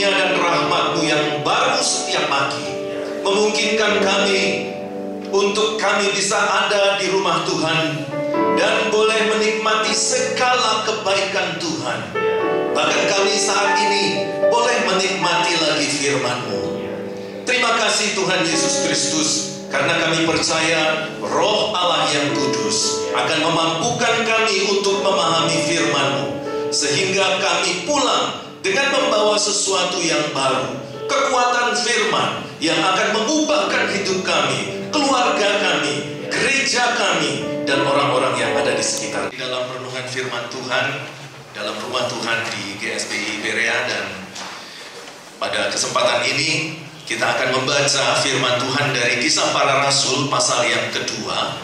karunia dan rahmat-Mu yang baru setiap pagi memungkinkan kami untuk kami bisa ada di rumah Tuhan dan boleh menikmati segala kebaikan Tuhan. Bahkan kami saat ini boleh menikmati lagi firman-Mu. Terima kasih Tuhan Yesus Kristus, karena kami percaya Roh Allah yang kudus akan memampukan kami untuk memahami firman-Mu, sehingga kami pulang dengan membawa sesuatu yang baru, kekuatan firman yang akan mengubahkan hidup kami, keluarga kami, gereja kami, dan orang-orang yang ada di sekitar. Di dalam renungan firman Tuhan, dalam rumah Tuhan di GSBI Berea, dan pada kesempatan ini kita akan membaca firman Tuhan dari Kisah Para Rasul pasal yang kedua,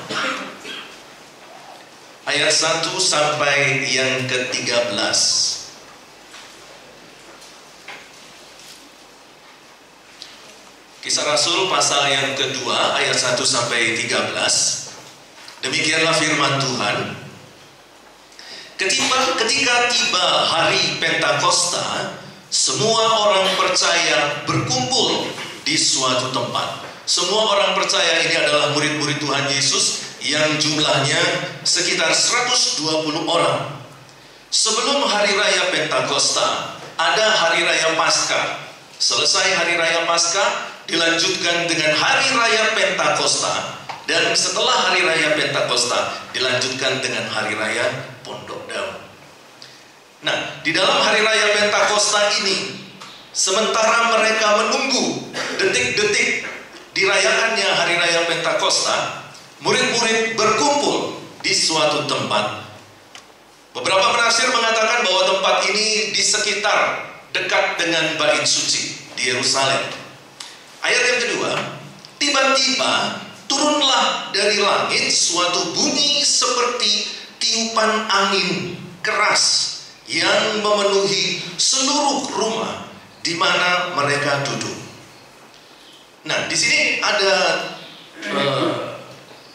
ayat 1 sampai yang ke-13. Kisah Rasul pasal yang kedua ayat 1 sampai 13. Demikianlah firman Tuhan. Ketika tiba hari Pentakosta, semua orang percaya berkumpul di suatu tempat. Semua orang percaya ini adalah murid-murid Tuhan Yesus yang jumlahnya sekitar 120 orang. Sebelum hari raya Pentakosta, ada hari raya Paskah. Selesai hari raya Paskah, dilanjutkan dengan hari raya Pentakosta, dan setelah hari raya Pentakosta dilanjutkan dengan hari raya Pondok Daun. Nah, di dalam hari raya Pentakosta ini, sementara mereka menunggu detik-detik dirayakannya hari raya Pentakosta, murid-murid berkumpul di suatu tempat. Beberapa penafsir mengatakan bahwa tempat ini di sekitar dekat dengan Bait Suci di Yerusalem. Ayat yang kedua, tiba-tiba turunlah dari langit suatu bunyi seperti tiupan angin keras yang memenuhi seluruh rumah di mana mereka duduk. Nah, di sini ada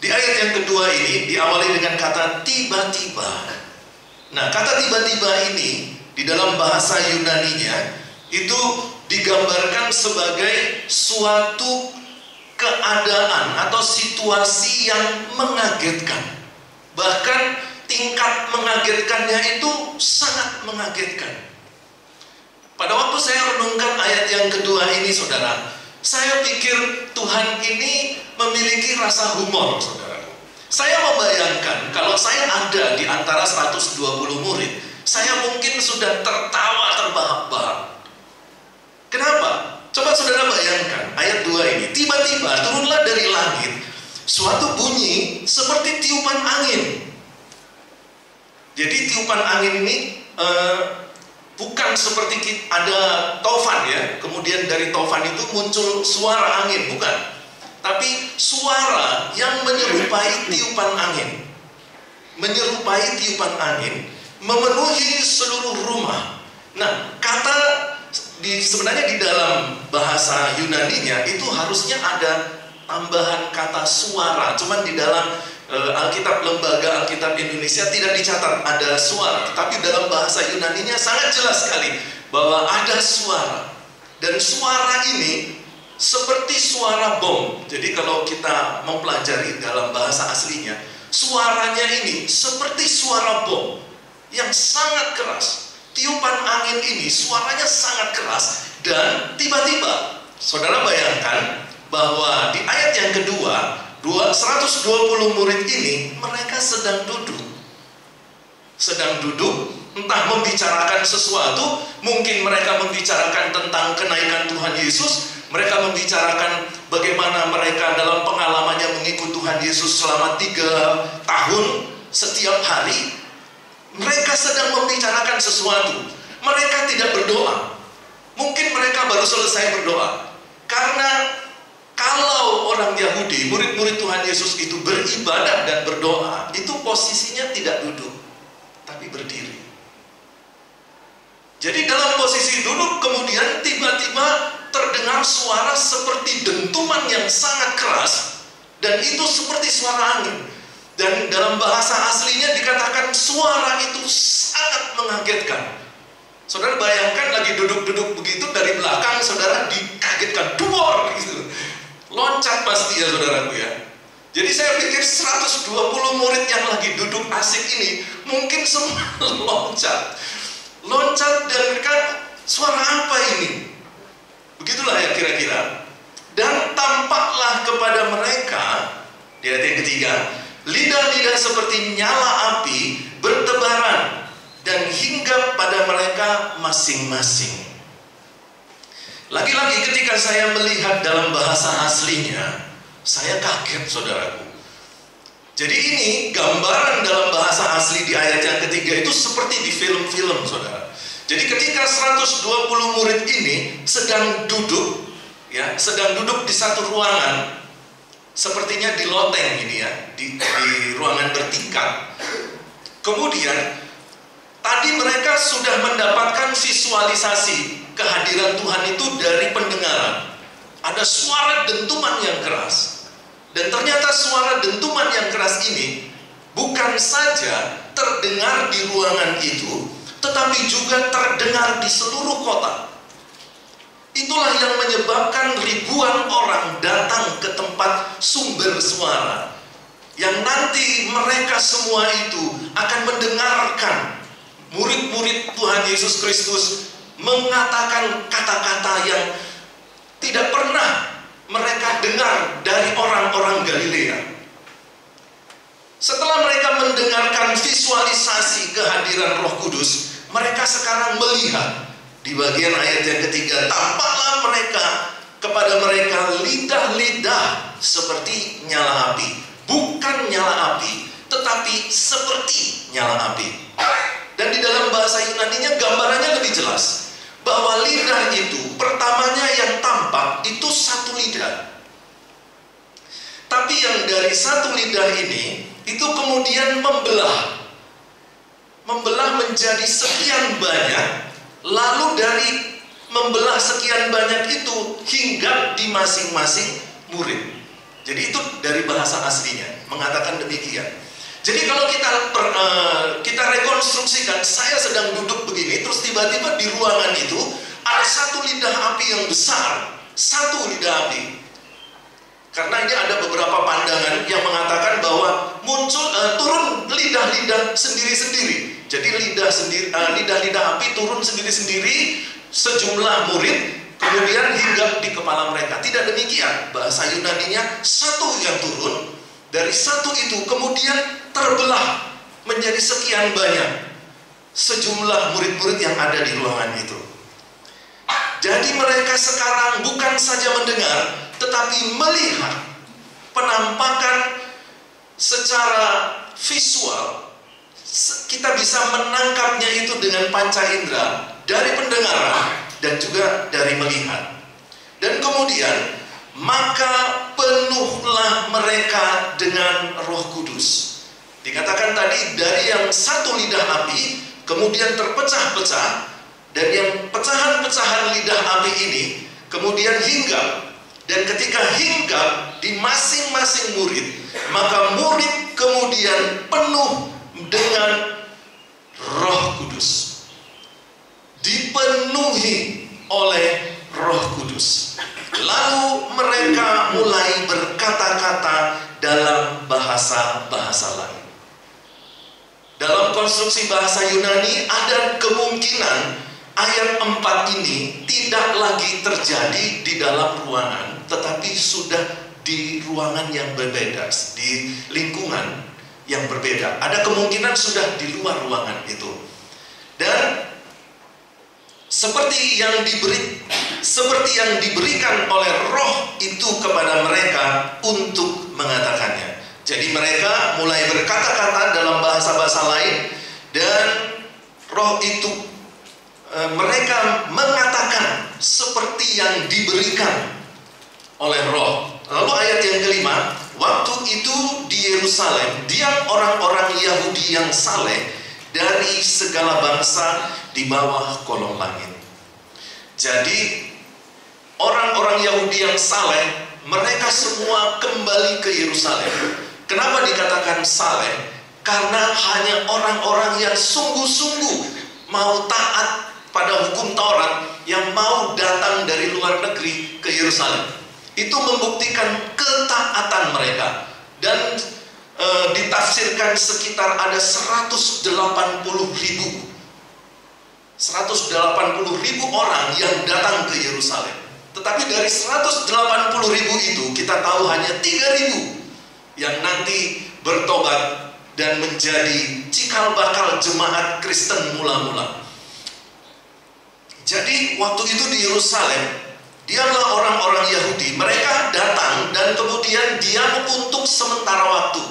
di ayat yang kedua ini diawali dengan kata tiba-tiba. Nah, kata tiba-tiba ini di dalam bahasa Yunaninya itu digambarkan sebagai suatu keadaan atau situasi yang mengagetkan. Bahkan tingkat mengagetkannya itu sangat mengagetkan. Pada waktu saya renungkan ayat yang kedua ini, saudara, saya pikir Tuhan ini memiliki rasa humor, saudara. Saya membayangkan kalau saya ada di antara 120 murid, saya mungkin sudah tertawa terbahak-bahak. Kenapa? Coba saudara bayangkan ayat 2 ini. Tiba-tiba turunlah dari langit suatu bunyi seperti tiupan angin. Jadi tiupan angin ini bukan seperti ada taufan ya, kemudian dari taufan itu muncul suara angin, bukan. Tapi suara yang menyerupai tiupan angin. Menyerupai tiupan angin memenuhi seluruh rumah. Nah, kata sebenarnya di dalam bahasa Yunaninya itu harusnya ada tambahan kata suara, cuman di dalam Alkitab Lembaga Alkitab Indonesia tidak dicatat ada suara, tetapi dalam bahasa Yunaninya sangat jelas sekali bahwa ada suara, dan suara ini seperti suara bom. Jadi kalau kita mempelajari dalam bahasa aslinya, suaranya ini seperti suara bom yang sangat keras. Tiupan angin ini suaranya sangat keras, dan tiba-tiba saudara bayangkan bahwa di ayat yang kedua 120 murid ini mereka sedang duduk entah membicarakan sesuatu. Mungkin mereka membicarakan tentang kenaikan Tuhan Yesus, mereka membicarakan bagaimana mereka dalam pengalamannya mengikut Tuhan Yesus selama 3 tahun setiap hari. Mereka sedang membicarakan sesuatu. Mereka tidak berdoa. Mungkin mereka baru selesai berdoa. Karena kalau orang Yahudi, murid-murid Tuhan Yesus itu beribadah dan berdoa, itu posisinya tidak duduk, tapi berdiri. Jadi dalam posisi duduk, kemudian tiba-tiba terdengar suara seperti dentuman yang sangat keras, dan itu seperti suara angin. Dan dalam bahasa aslinya dikatakan suara itu sangat mengagetkan. Saudara bayangkan lagi duduk-duduk begitu, dari kan saudara dikagetkan, duor gitu. Loncat pasti ya saudaraku ya. Jadi saya pikir 120 murid yang lagi duduk asik ini mungkin semua loncat. Loncat dan mereka, suara apa ini? Begitulah ya kira-kira. Dan tampaklah kepada mereka, di ayat yang ketiga, lidah-lidah seperti nyala api bertebaran dan hinggap pada mereka masing-masing. Lagi-lagi ketika saya melihat dalam bahasa aslinya, saya kaget saudaraku. Jadi ini gambaran dalam bahasa asli di ayat yang ketiga itu seperti di film-film saudara. Jadi ketika 120 murid ini sedang duduk di satu ruangan, sepertinya di loteng ini ya, di ruangan bertingkat. Kemudian tadi mereka sudah mendapatkan visualisasi kehadiran Tuhan itu dari pendengaran. Ada suara dentuman yang keras. Dan ternyata suara dentuman yang keras ini bukan saja terdengar di ruangan itu, tetapi juga terdengar di seluruh kota. Itulah yang menyebabkan ribuan orang datang ke tempat sumber suara, yang nanti mereka semua itu akan mendengarkan murid-murid Tuhan Yesus Kristus mengatakan kata-kata yang tidak pernah mereka dengar dari orang-orang Galilea. Setelah mereka mendengarkan visualisasi kehadiran Roh Kudus, mereka sekarang melihat di bagian ayat yang ketiga, tampaklah mereka kepada mereka lidah-lidah seperti nyala api. Bukan nyala api, tetapi seperti nyala api. Dan di dalam bahasa Yunaninya gambarannya lebih jelas, bahwa lidah itu pertamanya yang tampak itu satu lidah. Tapi yang dari satu lidah ini itu kemudian membelah menjadi sekian banyak, lalu dari membelah sekian banyak itu hinggap di masing-masing murid. Jadi itu dari bahasa aslinya mengatakan demikian. Jadi kalau kita rekonstruksikan, saya sedang duduk begini, terus tiba-tiba di ruangan itu ada satu lidah api yang besar, satu lidah api. Karena ini ada beberapa pandangan yang mengatakan bahwa turun lidah-lidah sendiri-sendiri. Jadi lidah-lidah api turun sendiri-sendiri, sejumlah murid kemudian hinggap di kepala mereka. Tidak demikian, bahasa Yunaninya satu yang turun, dari satu itu kemudian terbelah menjadi sekian banyak sejumlah murid-murid yang ada di ruangan itu. Jadi mereka sekarang bukan saja mendengar, tetapi melihat penampakan secara visual. Kita bisa menangkapnya itu dengan panca indera, dari pendengaran dan juga dari melihat. Dan kemudian maka penuhlah mereka dengan Roh Kudus. Dikatakan tadi dari yang satu lidah api kemudian terpecah-pecah, dan yang pecahan-pecahan lidah api ini kemudian hinggap. Dan ketika hinggap di masing-masing murid, maka murid kemudian penuh dengan Roh Kudus, dipenuhi oleh Roh Kudus. Lalu mereka mulai berkata-kata dalam bahasa-bahasa lain. Dalam konstruksi bahasa Yunani ada kemungkinan ayat 4 ini tidak lagi terjadi di dalam ruangan, tetapi sudah di ruangan yang berbeda, di lingkungan yang berbeda. Ada kemungkinan sudah di luar ruangan itu. Dan seperti yang diberikan oleh Roh itu kepada mereka untuk mengatakannya. Jadi mereka mulai berkata-kata dalam bahasa-bahasa lain, dan Roh itu mereka mengatakan seperti yang diberikan oleh Roh. Lalu ayat yang kelima, waktu itu di Yerusalem diam orang-orang Yahudi yang saleh dari segala bangsa di bawah kolong langit. Jadi orang-orang Yahudi yang saleh, mereka semua kembali ke Yerusalem. Kenapa dikatakan saleh? Karena hanya orang-orang yang sungguh-sungguh mau taat pada hukum Taurat, yang mau datang dari luar negeri ke Yerusalem. Itu membuktikan ketaatan mereka. Dan ditafsirkan sekitar ada 180.000 orang yang datang ke Yerusalem. Tetapi dari 180.000 itu kita tahu hanya 3.000 yang nanti bertobat dan menjadi cikal bakal jemaat Kristen mula-mula. Jadi waktu itu di Yerusalem, diamlah orang-orang Yahudi. Mereka datang dan kemudian diam untuk sementara waktu.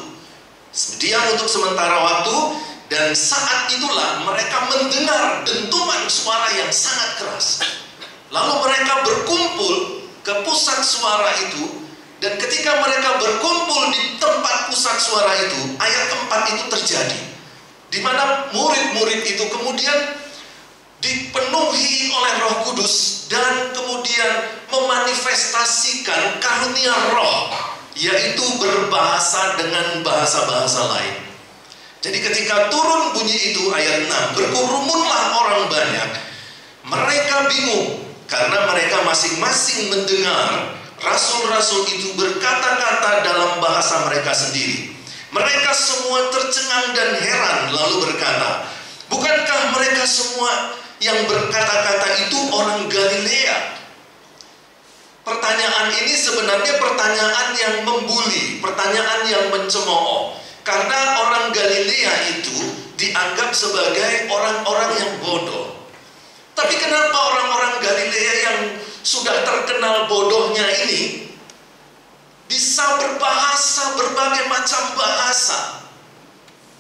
Dan saat itulah mereka mendengar dentuman suara yang sangat keras. Lalu mereka berkumpul ke pusat suara itu. Dan ketika mereka berkumpul di tempat pusat suara itu, ayat 4 itu terjadi, di mana murid-murid itu kemudian dipenuhi oleh Roh Kudus dan kemudian memanifestasikan karunia Roh, yaitu berbahasa dengan bahasa-bahasa lain. Jadi ketika turun bunyi itu, ayat 6, berkerumunlah orang banyak. Mereka bingung karena mereka masing-masing mendengar rasul-rasul itu berkata-kata dalam bahasa mereka sendiri. Mereka semua tercengang dan heran, lalu berkata, bukankah mereka semua yang berkata-kata itu orang Galilea? Pertanyaan ini sebenarnya pertanyaan yang membuli, pertanyaan yang mencemooh. Karena orang Galilea itu dianggap sebagai orang-orang yang bodoh. Tapi kenapa orang-orang Galilea yang sudah terkenal bodohnya ini bisa berbahasa berbagai macam bahasa?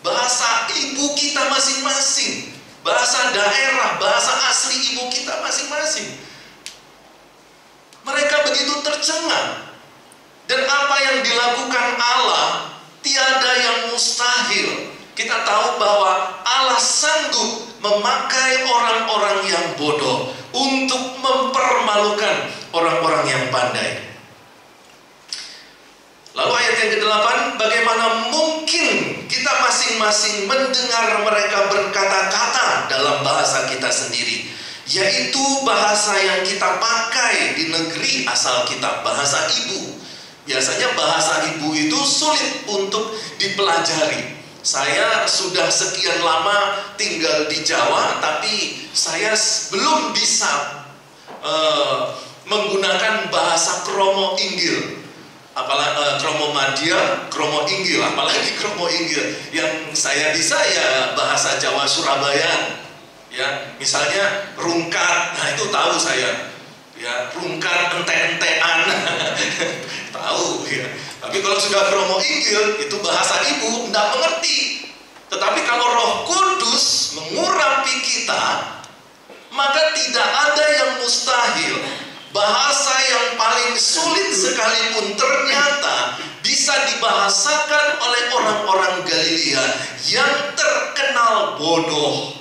Bahasa ibu kita masing-masing, bahasa daerah, bahasa asli ibu kita masing-masing. Mereka begitu tercengang. Dan apa yang dilakukan Allah, tiada yang mustahil. Kita tahu bahwa Allah sanggup memakai orang-orang yang bodoh untuk mempermalukan orang-orang yang pandai. Lalu ayat yang ke-8, bagaimana mungkin kita masing-masing mendengar mereka berkata-kata dalam bahasa kita sendiri, yaitu bahasa yang kita pakai di negeri asal kita, bahasa ibu. Biasanya bahasa ibu itu sulit untuk dipelajari. Saya sudah sekian lama tinggal di Jawa, tapi saya belum bisa menggunakan bahasa Kromo Inggil, apalagi Kromo Madya, Kromo Inggil, apalagi Kromo Inggil. Yang saya bisa ya bahasa Jawa Surabaya, ya misalnya rungkat, nah itu tahu saya, ya rungkat ente-entean, tahu ya. Tapi kalau sudah Kromo Inggil, itu bahasa ibu, tidak mengerti. Tetapi kalau Roh Kudus mengurapi kita, maka tidak ada yang mustahil. Bahasa yang paling sulit sekalipun ternyata bisa dibahasakan oleh orang-orang Galilea yang terkenal bodoh.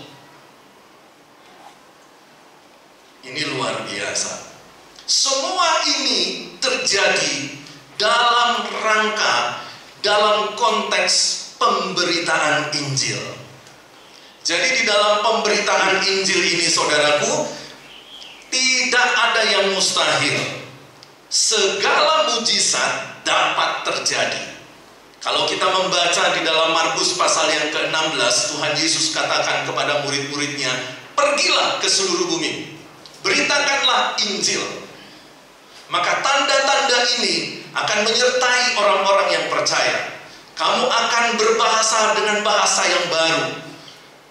Ini luar biasa. Semua ini terjadi dalam rangka, dalam konteks pemberitaan Injil. Jadi di dalam pemberitaan Injil ini, saudaraku, tidak ada yang mustahil. Segala mujizat dapat terjadi. Kalau kita membaca di dalam Markus pasal yang ke-16, Tuhan Yesus katakan kepada murid-muridnya, pergilah ke seluruh bumi, beritakanlah Injil. Maka tanda-tanda ini akan menyertai orang-orang yang percaya. Kamu akan berbahasa dengan bahasa yang baru.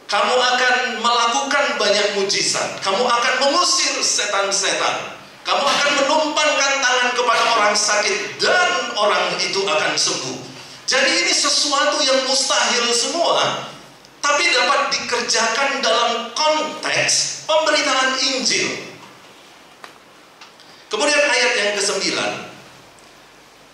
Kamu akan melakukan banyak mujizat. Kamu akan mengusir setan-setan. Kamu akan menumpangkan tangan kepada orang sakit dan orang itu akan sembuh. Jadi ini sesuatu yang mustahil semua, tapi dapat dikerjakan dalam konteks pemberitaan Injil. Kemudian ayat yang ke-9,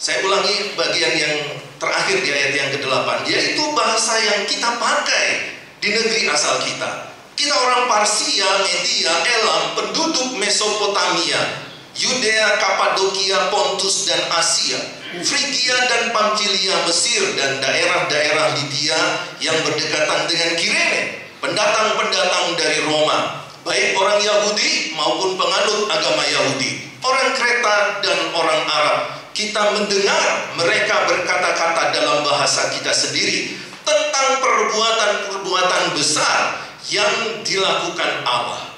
saya ulangi bagian yang terakhir di ayat yang ke-8, yaitu bahasa yang kita pakai di negeri asal kita. Kita orang Parsia, Media, Elam, penduduk Mesopotamia, Yudea, Kapadokia, Pontus dan Asia, Frigia dan Pamfilia, Mesir dan daerah-daerah Libya yang berdekatan dengan Kirene, pendatang-pendatang dari Roma, baik orang Yahudi maupun penganut agama Yahudi, orang Kreta dan orang Arab. Kita mendengar mereka berkata-kata dalam bahasa kita sendiri tentang perbuatan-perbuatan besar yang dilakukan Allah.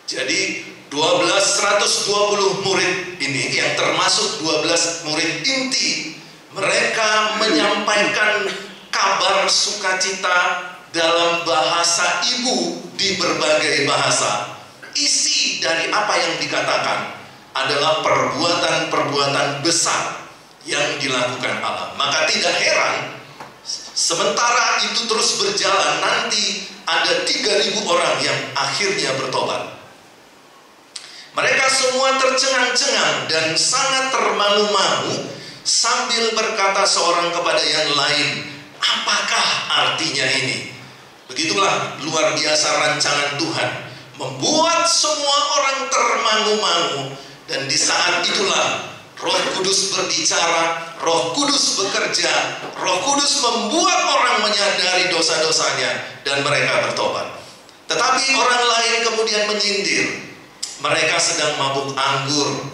Jadi 120 murid ini yang termasuk 12 murid inti, mereka menyampaikan kabar sukacita dalam bahasa ibu di berbagai bahasa. Isi dari apa yang dikatakan adalah perbuatan-perbuatan besar yang dilakukan Allah. Maka tidak heran sementara itu terus berjalan, nanti ada 3.000 orang yang akhirnya bertobat. Mereka semua tercengang-cengang dan sangat termangu-mangu sambil berkata seorang kepada yang lain, apakah artinya ini? Begitulah luar biasa rancangan Tuhan, membuat semua orang termangu-mangu. Dan di saat itulah Roh Kudus berbicara, Roh Kudus bekerja, Roh Kudus membuat orang menyadari dosa-dosanya dan mereka bertobat. Tetapi orang lain kemudian menyindir, mereka sedang mabuk anggur.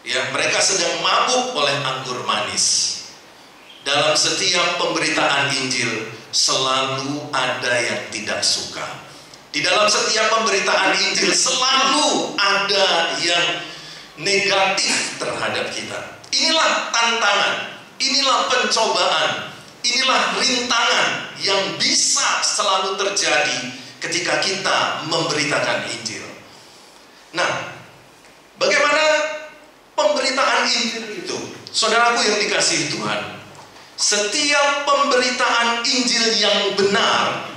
Ya, mereka sedang mabuk oleh anggur manis. Dalam setiap pemberitaan Injil selalu ada yang tidak suka. Di dalam setiap pemberitaan Injil selalu ada yang negatif terhadap kita. Inilah tantangan, inilah pencobaan, inilah rintangan yang bisa selalu terjadi ketika kita memberitakan Injil. Nah, bagaimana pemberitaan Injil itu? Saudaraku yang dikasihi Tuhan, setiap pemberitaan Injil yang benar,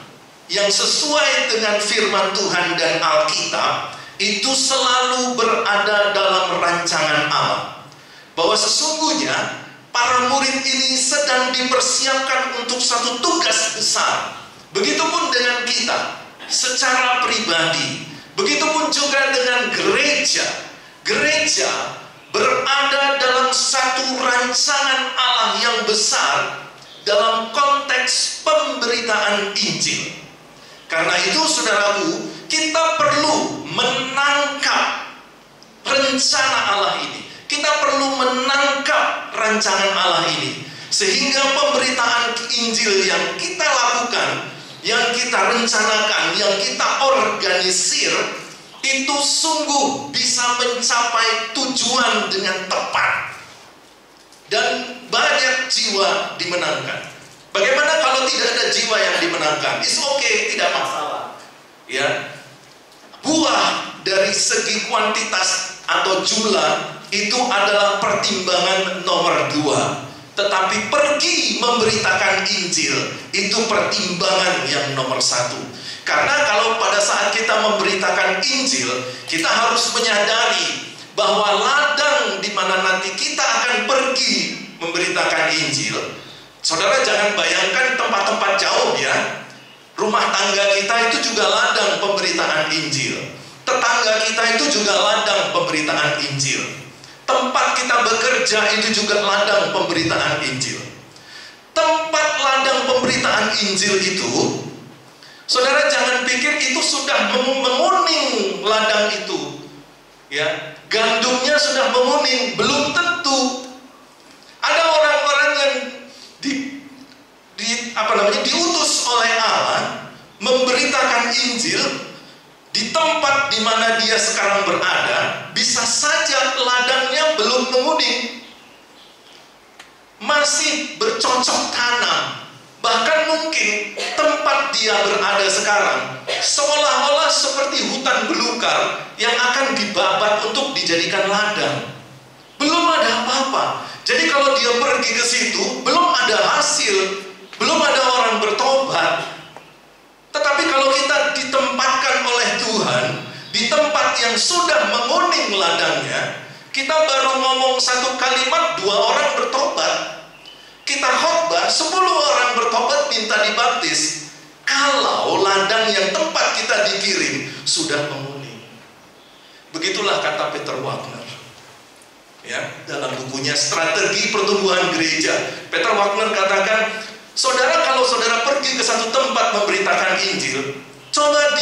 yang sesuai dengan firman Tuhan dan Alkitab, itu selalu berada dalam rancangan Allah. Bahwa sesungguhnya para murid ini sedang dipersiapkan untuk satu tugas besar. Begitupun dengan kita secara pribadi, begitupun juga dengan gereja. Gereja berada dalam satu rancangan Allah yang besar dalam konteks pemberitaan Injil. Karena itu saudaraku, kita perlu menangkap rencana Allah ini. Kita perlu menangkap rancangan Allah ini, sehingga pemberitaan Injil yang kita lakukan, yang kita rencanakan, yang kita organisir, itu sungguh bisa mencapai tujuan dengan tepat dan banyak jiwa dimenangkan. Bagaimana kalau tidak ada jiwa yang dimenangkan? It's okay, tidak masalah. Ya, buah dari segi kuantitas atau jumlah itu adalah pertimbangan nomor 2. Tetapi pergi memberitakan Injil itu pertimbangan yang nomor 1. Karena kalau pada saat kita memberitakan Injil, kita harus menyadari bahwa ladang di mana nanti kita akan pergi memberitakan Injil. Saudara jangan bayangkan tempat-tempat jauh ya. Rumah tangga kita itu juga ladang pemberitaan Injil. Tetangga kita itu juga ladang pemberitaan Injil. Tempat kita bekerja itu juga ladang pemberitaan Injil. Tempat ladang pemberitaan Injil itu, saudara jangan pikir itu sudah menguning ladang itu. Ya, gandumnya sudah menguning, belum tentu. Ada orang-orang yang diutus oleh Allah memberitakan Injil di tempat di mana dia sekarang berada, bisa saja ladangnya belum menguning, masih bercocok tanam. Bahkan mungkin tempat dia berada sekarang seolah-olah seperti hutan belukar yang akan dibabat untuk dijadikan ladang. Belum ada apa-apa. Jadi kalau dia pergi ke situ, belum ada hasil, belum ada orang bertobat. Tetapi kalau kita ditempatkan oleh Tuhan di tempat yang sudah menguning ladangnya, kita baru ngomong satu kalimat, 2 orang bertobat. Kita khotbah, 10 orang bertobat minta dibaptis. Kalau ladang yang tempat kita dikirim sudah menguning. Begitulah kata Peter Wagner. Ya, dalam bukunya Strategi Pertumbuhan Gereja, Peter Wagner katakan, saudara kalau saudara pergi ke satu tempat memberitakan Injil, coba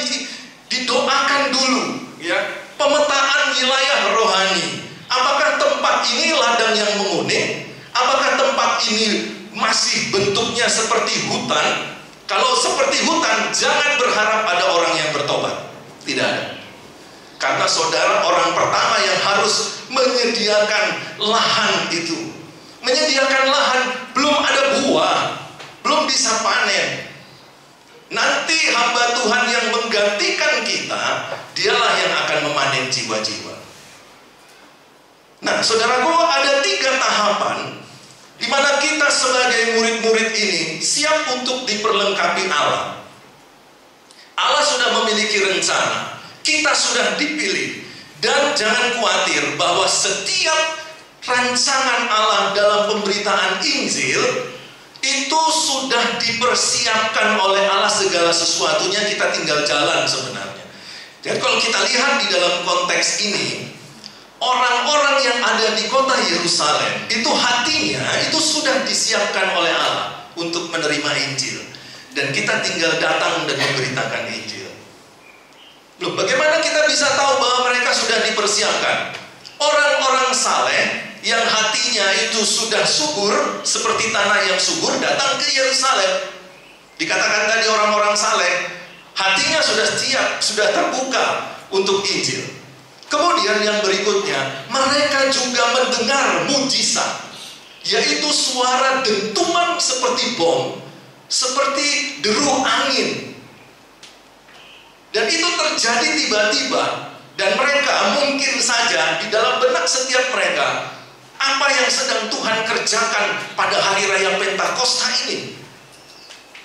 didoakan dulu, ya, pemetaan wilayah rohani. Apakah tempat ini ladang yang menguning? Apakah tempat ini masih bentuknya seperti hutan? Kalau seperti hutan, jangan berharap ada orang yang bertobat. Tidak ada. Karena saudara orang pertama yang harus menyediakan lahan itu. Menyediakan lahan, belum ada buah, belum bisa panen. Nanti hamba Tuhan yang menggantikan kita, dialah yang akan memanen jiwa-jiwa. Nah, saudaraku, ada 3 tahapan di mana kita sebagai murid-murid ini siap untuk diperlengkapi Allah. Allah sudah memiliki rencana, kita sudah dipilih, dan jangan khawatir bahwa setiap rancangan Allah dalam pemberitaan Injil itu sudah dipersiapkan oleh Allah, segala sesuatunya kita tinggal jalan sebenarnya. Jadi kalau kita lihat di dalam konteks ini, orang-orang yang ada di kota Yerusalem itu hatinya itu sudah disiapkan oleh Allah untuk menerima Injil, dan kita tinggal datang dan memberitakan Injil. Loh, bagaimana kita bisa tahu bahwa mereka sudah dipersiapkan? Orang-orang saleh yang hatinya itu sudah subur seperti tanah yang subur datang ke Yerusalem. Dikatakan tadi orang-orang saleh hatinya sudah siap, sudah terbuka untuk Injil. Kemudian yang berikutnya, mereka juga mendengar mujizat, yaitu suara dentuman seperti bom, seperti deru angin. Dan itu terjadi tiba-tiba, dan mereka mungkin saja di dalam benak setiap mereka, apa yang sedang Tuhan kerjakan pada hari raya Pentakosta ini?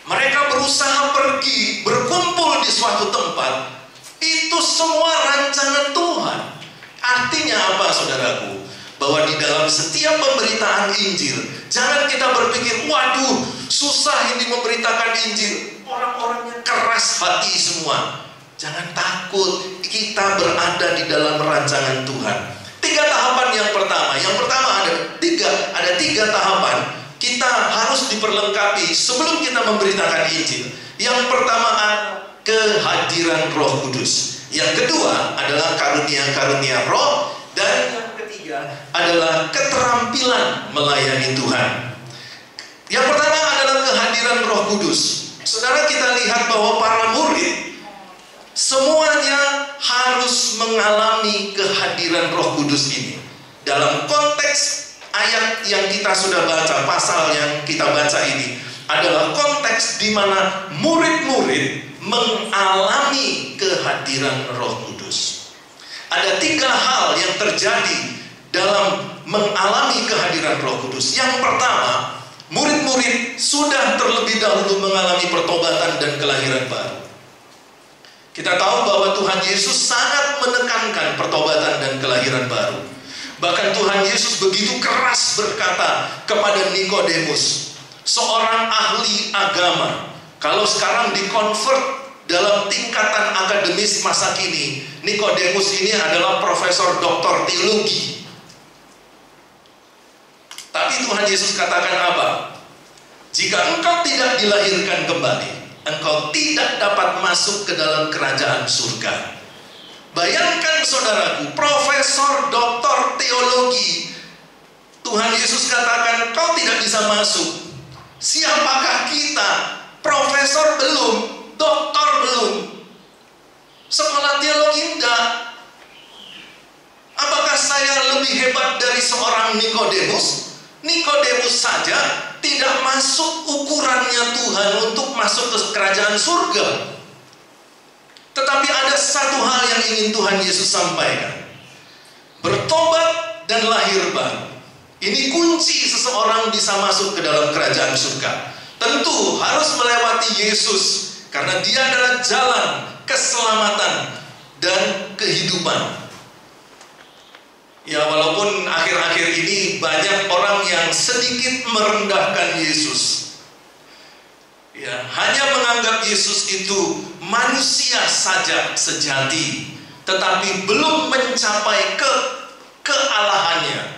Mereka berusaha pergi, berkumpul di suatu tempat. Itu semua rancangan Tuhan. Artinya apa, saudaraku? Bahwa di dalam setiap pemberitaan Injil, jangan kita berpikir, waduh, susah ini memberitakan Injil, orang-orangnya keras hati semua. Jangan takut, kita berada di dalam rancangan Tuhan. 3 tahapan yang pertama. Yang pertama ada tiga tahapan. Kita harus diperlengkapi sebelum kita memberitakan Injil. Yang pertama, kehadiran Roh Kudus. Yang kedua adalah karunia-karunia Roh, dan yang ketiga adalah keterampilan melayani Tuhan. Yang pertama adalah kehadiran Roh Kudus. Saudara, kita lihat bahwa para murid semuanya harus mengalami kehadiran Roh Kudus ini. Dalam konteks ayat yang kita sudah baca, pasal yang kita baca ini adalah konteks di mana murid-murid mengalami kehadiran Roh Kudus. Ada 3 hal yang terjadi dalam mengalami kehadiran Roh Kudus. Yang pertama, murid-murid sudah terlebih dahulu mengalami pertobatan dan kelahiran baru. Kita tahu bahwa Tuhan Yesus sangat menekankan pertobatan dan kelahiran baru. Bahkan Tuhan Yesus begitu keras berkata kepada Nikodemus, seorang ahli agama. Kalau sekarang dikonvert dalam tingkatan akademis masa kini, Nikodemus ini adalah profesor doktor teologi. Tapi Tuhan Yesus katakan apa? Jika engkau tidak dilahirkan kembali, engkau tidak dapat masuk ke dalam kerajaan surga. Bayangkan, saudaraku, profesor doktor teologi, Tuhan Yesus katakan kau tidak bisa masuk. Siapakah kita? Profesor belum, doktor belum, sekolah teologi enggak. Apakah saya lebih hebat dari seorang Nikodemus? Nikodemus saja tidak masuk ukurannya Tuhan untuk masuk ke kerajaan surga. Tetapi ada satu hal yang ingin Tuhan Yesus sampaikan. Bertobat dan lahir baru. Ini kunci seseorang bisa masuk ke dalam kerajaan surga. Tentu harus melewati Yesus, karena dia adalah jalan, keselamatan, dan kehidupan. Ya, walaupun akhir-akhir ini banyak orang yang sedikit merendahkan Yesus. Ya, hanya menganggap Yesus itu manusia saja sejati, tetapi belum mencapai kealahannya.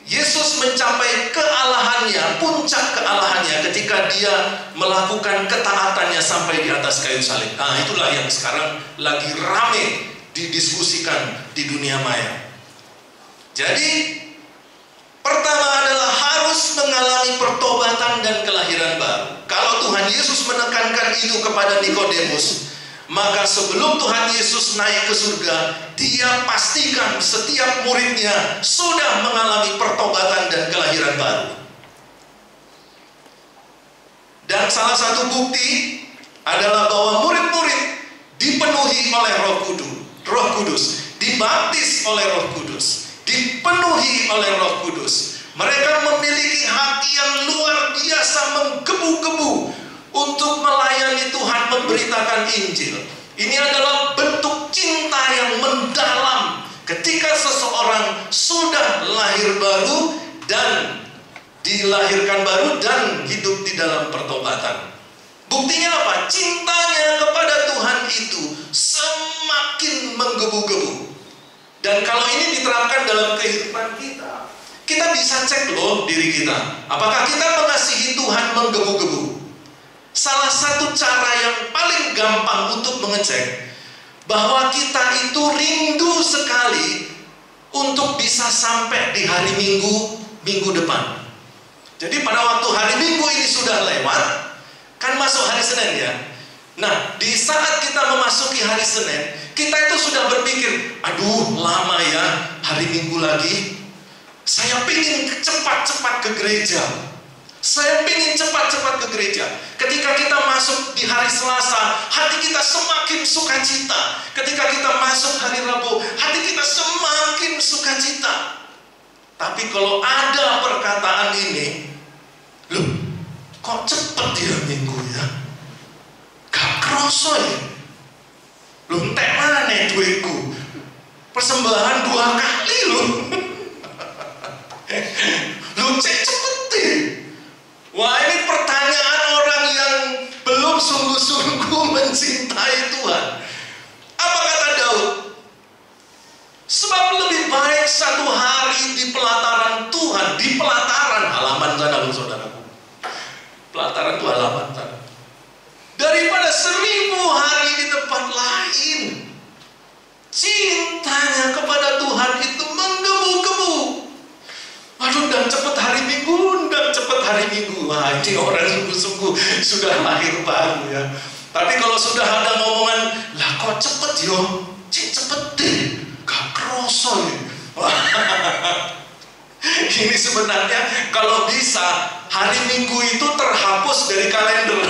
Yesus mencapai kealahannya pun puncak kealahannya ketika dia melakukan ketaatannya sampai di atas kayu salib. Nah, itulah yang sekarang lagi rame didiskusikan di dunia maya. Jadi pertama adalah harus mengalami pertobatan dan kelahiran baru. Kalau Tuhan Yesus menekankan itu kepada Nikodemus, maka sebelum Tuhan Yesus naik ke surga, dia pastikan setiap muridnya sudah mengalami pertobatan dan kelahiran baru. Dan salah satu bukti adalah bahwa murid-murid dipenuhi oleh Roh Kudus, dibaptis oleh Roh Kudus, dipenuhi oleh Roh Kudus. Mereka memiliki hati yang luar biasa menggebu-gebu untuk melayani Tuhan, memberitakan Injil. Ini adalah bentuk cinta yang mendalam ketika seseorang sudah lahir baru dan dilahirkan baru dan hidup di dalam pertobatan. Buktinya apa? Cintanya kepada Tuhan itu semakin menggebu-gebu. Dan kalau ini diterapkan dalam kehidupan kita, kita bisa cek loh diri kita. Apakah kita mengasihi Tuhan menggebu-gebu? Salah satu cara yang paling gampang untuk mengecek bahwa kita itu rindu sekali untuk bisa sampai di hari Minggu depan. Jadi pada waktu hari Minggu ini sudah lewat, kan masuk hari Senin ya. Nah, di saat kita memasuki hari Senin, kita itu sudah berpikir, aduh lama ya, hari Minggu lagi. Saya pengen cepat-cepat ke gereja. Saya pengen cepat-cepat ke gereja. Ketika kita masuk di hari Selasa, hati kita semakin sukacita. Ketika kita masuk hari Rabu, hati kita semakin sukacita. Tapi kalau ada perkataan ini, loh, kok cepet ya Minggu ya? Gak kroso ya? Loh, entek mana duitku? Persembahan 2 kali loh. Loh, cepet deh. Wah, ini pertanyaan orang yang belum sungguh-sungguh mencintai Tuhan. Apa kata Daud? Sebab lebih baik 1 hari di pelataran Tuhan, di pelataran halaman sana loh saudaraku. Pelataran itu halaman sana, daripada 1000 hari di tempat lain. Cintanya kepada Tuhan itu menggebu-gebu. Aduh, dan cepet hari Minggu, dan cepet hari Minggu. Wah, ini orang sungguh-sungguh sudah lahir baru ya. Tapi kalau sudah ada ngomongan, lah kok cepet yo, cepet deh, gak kroso ya. Ini sebenarnya kalau bisa hari Minggu itu terhapus dari kalender.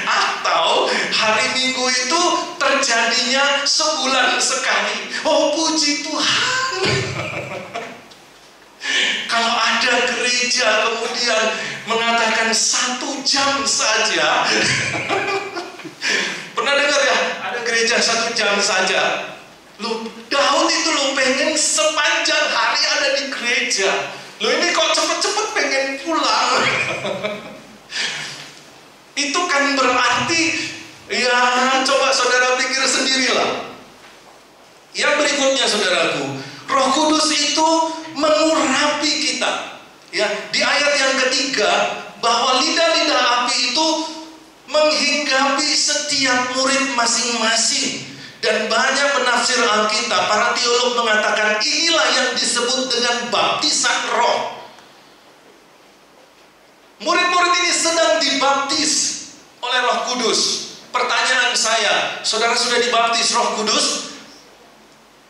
Atau hari Minggu itu terjadinya sebulan sekali. Oh, puji Tuhan. Kalau ada gereja kemudian mengatakan 1 jam saja. Pernah dengar ya? Ada gereja 1 jam saja. Daud itu pengen sepanjang hari ada di gereja. Ini kok cepet-cepet pengen pulang. Itu kan berarti, ya coba saudara pikir sendirilah. Yang berikutnya saudaraku, Roh Kudus itu mengurapi kita. Ya, di ayat yang ketiga, bahwa lidah-lidah api itu menghinggapi setiap murid masing-masing. Dan banyak penafsir Alkitab, para teolog mengatakan inilah yang disebut dengan baptisan roh. Murid-murid ini sedang dibaptis oleh Roh Kudus. Pertanyaan saya, saudara sudah dibaptis Roh Kudus?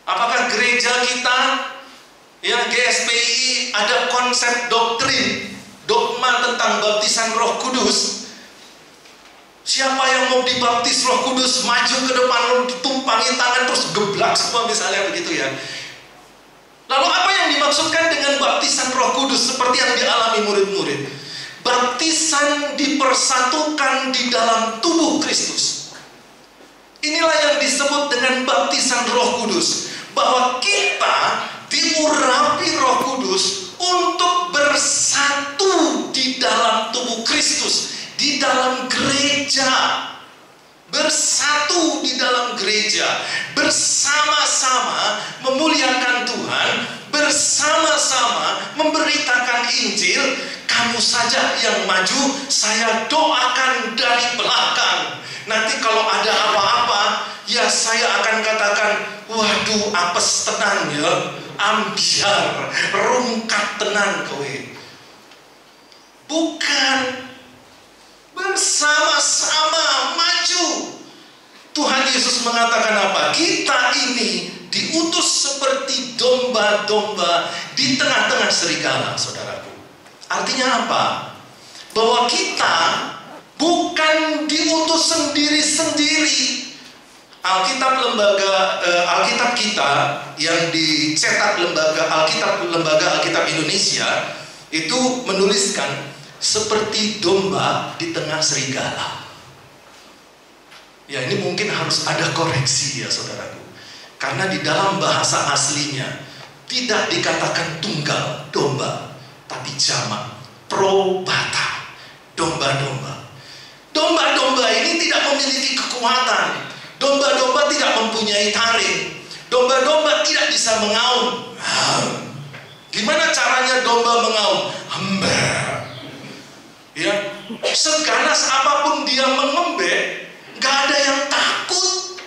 Apakah gereja kita, ya GSPI, ada konsep doktrin, dogma tentang baptisan Roh Kudus? Siapa yang mau dibaptis Roh Kudus maju ke depan, ditumpangi tangan terus geblak semua misalnya begitu ya. Lalu apa yang dimaksudkan dengan baptisan Roh Kudus seperti yang dialami murid-murid? Baptisan dipersatukan di dalam tubuh Kristus. Inilah yang disebut dengan baptisan Roh Kudus, bahwa kita diurapi Roh Kudus untuk bersatu di dalam tubuh Kristus, di dalam gereja, bersatu di dalam gereja, bersama-sama memuliakan Tuhan, bersama-sama memberitakan Injil, kamu saja yang maju, saya doakan dari belakang. Nanti kalau ada apa-apa, ya saya akan katakan, waduh apes tenan ya, ambiar, rungkat tenan kowe. Bukan, bersama-sama maju. Tuhan Yesus mengatakan apa? Kita ini diutus seperti domba-domba di tengah-tengah serigala, saudaraku. Artinya apa? Bahwa kita bukan diutus sendiri-sendiri. Alkitab kita yang dicetak lembaga Alkitab Indonesia itu menuliskan seperti domba di tengah serigala. Ya, ini mungkin harus ada koreksi ya saudaraku. Karena di dalam bahasa aslinya tidak dikatakan tunggal domba, tapi jamak probata, domba-domba. Domba-domba ini tidak memiliki kekuatan. Domba-domba tidak mempunyai taring. Domba-domba tidak bisa mengaum. Gimana caranya domba mengaum? Ya, seganas apapun dia mengembek, gak ada yang takut.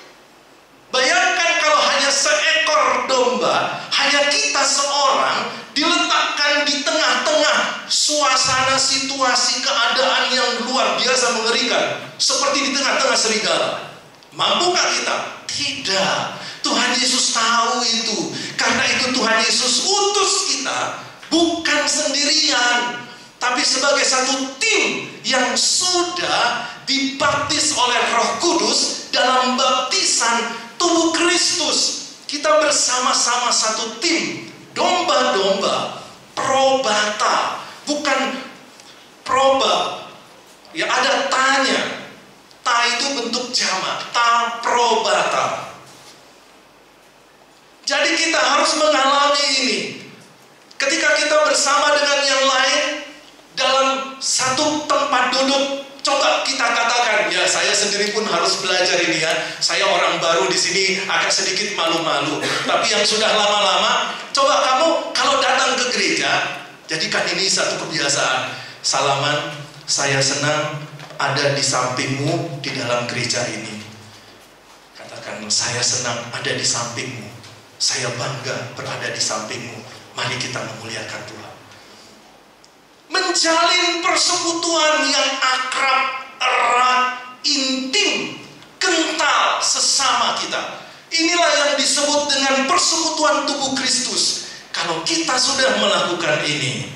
Bayangkan kalau hanya seekor domba, hanya kita seorang, diletakkan di tengah-tengah suasana situasi keadaan yang luar biasa mengerikan, seperti di tengah-tengah serigala. Mampukah kita? Tidak. Tuhan Yesus tahu itu. Karena itu Tuhan Yesus utus kita bukan sendirian, tapi sebagai satu tim yang sudah dibaptis oleh Roh Kudus dalam baptisan tubuh Kristus. Kita bersama-sama satu tim, domba-domba, probata, bukan proba. Ya ada tanya. Ta itu bentuk jamak, ta probata. Jadi kita harus mengalami ini. Ketika kita bersama dengan yang lain dalam satu tempat duduk, coba kita katakan, ya saya sendiri pun harus belajar ini ya. Saya orang baru di sini agak sedikit malu-malu. Tapi yang sudah lama-lama, coba kamu kalau datang ke gereja, jadikan ini satu kebiasaan. Salaman, saya senang ada di sampingmu di dalam gereja ini. Katakan, saya senang ada di sampingmu. Saya bangga berada di sampingmu. Mari kita memuliakan Tuhan. Menjalin persekutuan yang akrab, erat, intim, kental sesama kita. Inilah yang disebut dengan persekutuan tubuh Kristus. Kalau kita sudah melakukan ini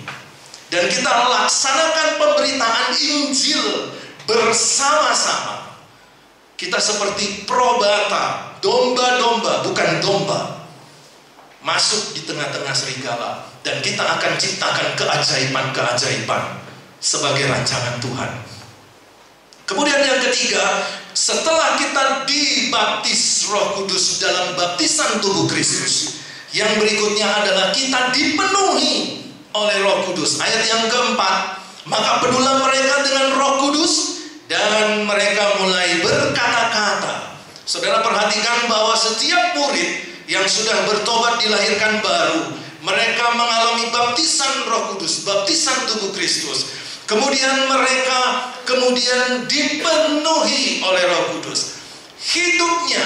dan kita laksanakan pemberitaan Injil bersama-sama, kita seperti probata, domba-domba, bukan domba, masuk di tengah-tengah serigala, dan kita akan ciptakan keajaiban-keajaiban sebagai rancangan Tuhan. Kemudian yang ketiga, setelah kita dibaptis Roh Kudus dalam baptisan tubuh Kristus, yang berikutnya adalah kita dipenuhi oleh Roh Kudus. Ayat yang keempat, maka penuhlah mereka dengan Roh Kudus dan mereka mulai berkata-kata. Saudara perhatikan bahwa setiap murid yang sudah bertobat dilahirkan baru, mereka mengalami baptisan Roh Kudus, baptisan tubuh Kristus. Kemudian mereka dipenuhi oleh Roh Kudus. Hidupnya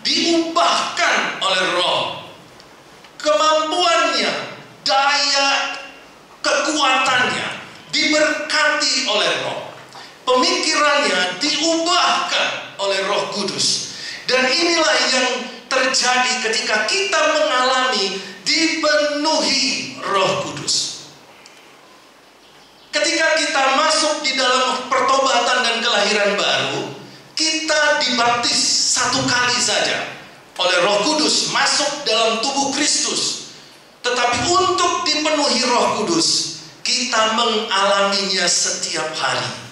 diubahkan oleh Roh. Kemampuannya, daya kekuatannya diberkati oleh Roh. Pemikirannya diubahkan oleh Roh Kudus. Dan inilah yang terjadi ketika kita mengalami dipenuhi Roh Kudus. Ketika kita masuk di dalam pertobatan dan kelahiran baru, kita dibaptis satu kali saja oleh Roh Kudus, masuk dalam tubuh Kristus. Tetapi untuk dipenuhi Roh Kudus, kita mengalaminya setiap hari.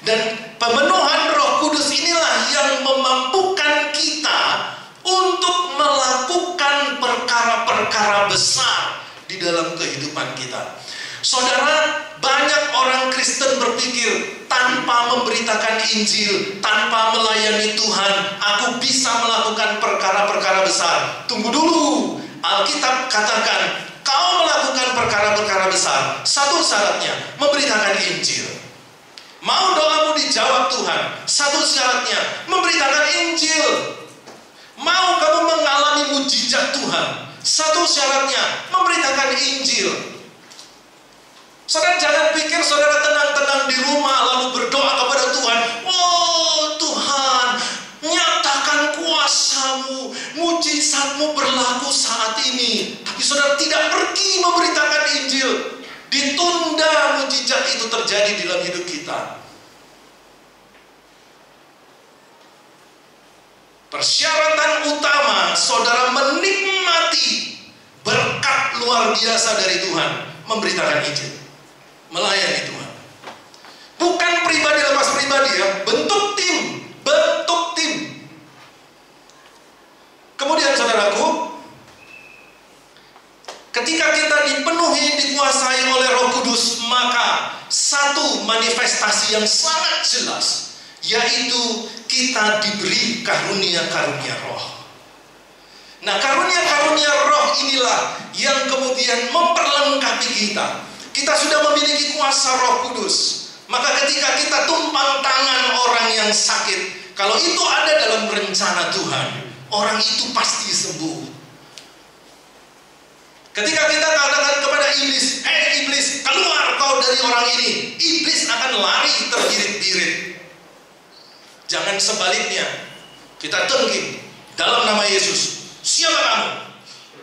Dan pemenuhan Roh Kudus inilah yang memampukan kita untuk melakukan perkara-perkara besar di dalam kehidupan kita. Saudara, banyak orang Kristen berpikir tanpa memberitakan Injil, tanpa melayani Tuhan, aku bisa melakukan perkara-perkara besar. Tunggu dulu, Alkitab katakan, kau melakukan melakukan perkara-perkara besar, satu syaratnya, memberitakan Injil. Mau doamu dijawab Tuhan, satu syaratnya, memberitakan Injil. Mau kamu mengalami mujizat Tuhan, satu syaratnya, memberitakan Injil. Saudara jangan pikir saudara tenang-tenang di rumah lalu berdoa kepada Tuhan. Oh Tuhan, nyatakan kuasa-Mu, mujizat-Mu berlaku saat ini. Tapi saudara tidak pergi memberitakan Injil. Ditunda mujizat itu terjadi di dalam hidup kita. Persyaratan utama saudara menikmati berkat luar biasa dari Tuhan, memberitakan Injil, melayani Tuhan. Bukan pribadi lepas pribadi ya, bentuk tim. Kemudian saudaraku, ketika kita dipenuhi, dikuasai oleh Roh Kudus, maka satu manifestasi yang sangat jelas, yaitu kita diberi karunia-karunia roh. Nah, karunia-karunia roh inilah yang kemudian memperlengkapi kita. Kita sudah memiliki kuasa Roh Kudus. Maka ketika kita tumpang tangan orang yang sakit, kalau itu ada dalam rencana Tuhan, orang itu pasti sembuh. Ketika kita katakan kepada iblis, "Hei iblis, keluar kau dari orang ini," iblis akan lari terbirit-birit. Jangan sebaliknya. Kita tengking dalam nama Yesus. "Siapa kamu?"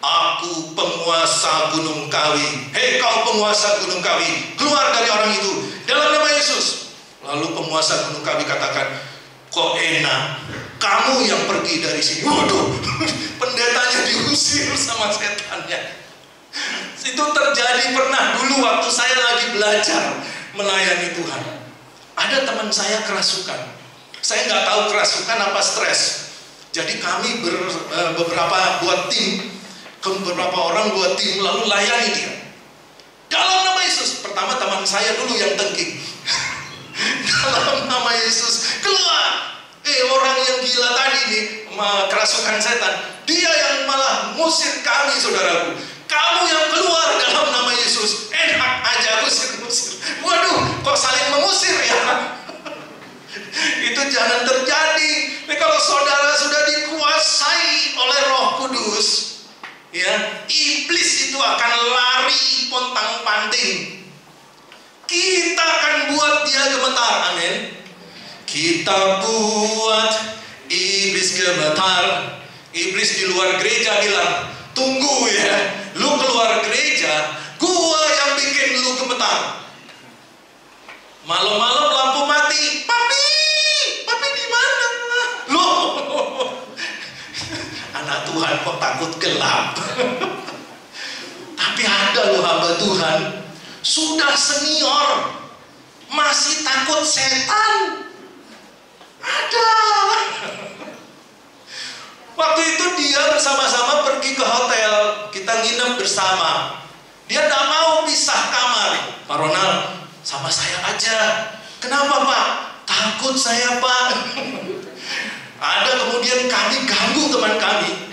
"Aku penguasa Gunung Kawi." "Hei kau penguasa Gunung Kawi, keluar dari orang itu dalam nama Yesus." Lalu penguasa Gunung Kawi katakan, "Kok enak, kamu yang pergi dari sini." Waduh, pendetanya diusir sama setannya. Itu terjadi pernah dulu waktu saya lagi belajar melayani Tuhan. Ada teman saya kerasukan. Saya nggak tahu kerasukan apa stres. Jadi kami beberapa buat tim, beberapa orang buat tim lalu layani dia. Dalam nama Yesus. Pertama teman saya dulu yang tengking. Dalam nama Yesus, keluar. Orang yang gila tadi nih, kerasukan setan, dia yang malah ngusir kami, saudaraku. Kamu yang keluar dalam nama Yesus. Enak aja usir-usir. Waduh, kok saling mengusir ya? Itu jangan terjadi. Tapi kalau saudara sudah dikuasai oleh Roh Kudus, ya, iblis itu akan lari pontang-panting. Kita akan buat dia gemetar. Amin. Kita buat iblis gemetar. Iblis di luar gereja bilang, "Tunggu ya, lu keluar gereja, gua yang bikin lu gemetar." Malam-malam lampu mati, "Papi di mana?" Loh, anak Tuhan kok takut gelap? Tapi ada loh hamba Tuhan, sudah senior, masih takut setan. Ada. Waktu itu dia bersama-sama pergi ke hotel, kita nginep bersama. Dia tidak mau pisah kamar. "Pak Ronald, sama saya aja." "Kenapa Pak?" "Takut saya Pak." Ada kemudian kami ganggu teman kami.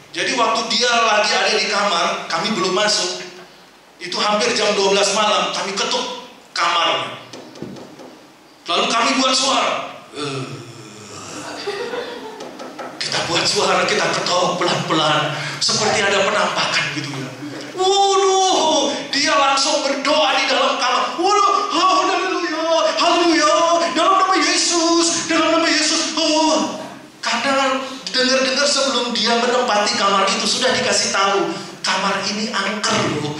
Jadi waktu dia lagi ada di kamar, kami belum masuk. Itu hampir jam 12 malam, kami ketuk kamarnya. Lalu kami buat suara. Kita buat suara, kita ketok pelan-pelan, seperti ada penampakan gitu ya. Waduh, dia langsung berdoa di dalam kamar. Waduh, haleluya, haleluya, dalam nama Yesus, dalam nama Yesus. Oh, kadang dengar-dengar sebelum dia menempati kamar itu sudah dikasih tahu, kamar ini angker loh.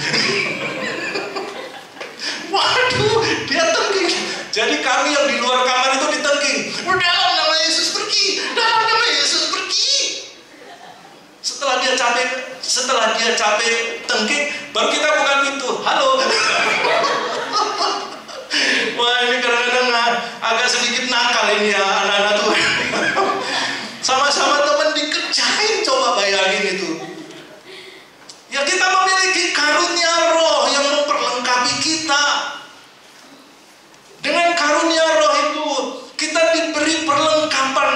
Waduh, dia tengking. Jadi kami yang di luar kamar itu ditengking. Dalam nama Yesus pergi, dalam nama Yesus pergi. Setelah dia capek tengking, baru kita buka pintu. "Halo." Wah, ini kadang-kadang agak sedikit nakal ini ya anak-anak Tuhan. Sama-sama teman dikerjain, coba bayangin itu. Ya, kita memiliki karunia roh yang memperlengkapi kita. Dengan karunia roh itu kita diberi perlengkapan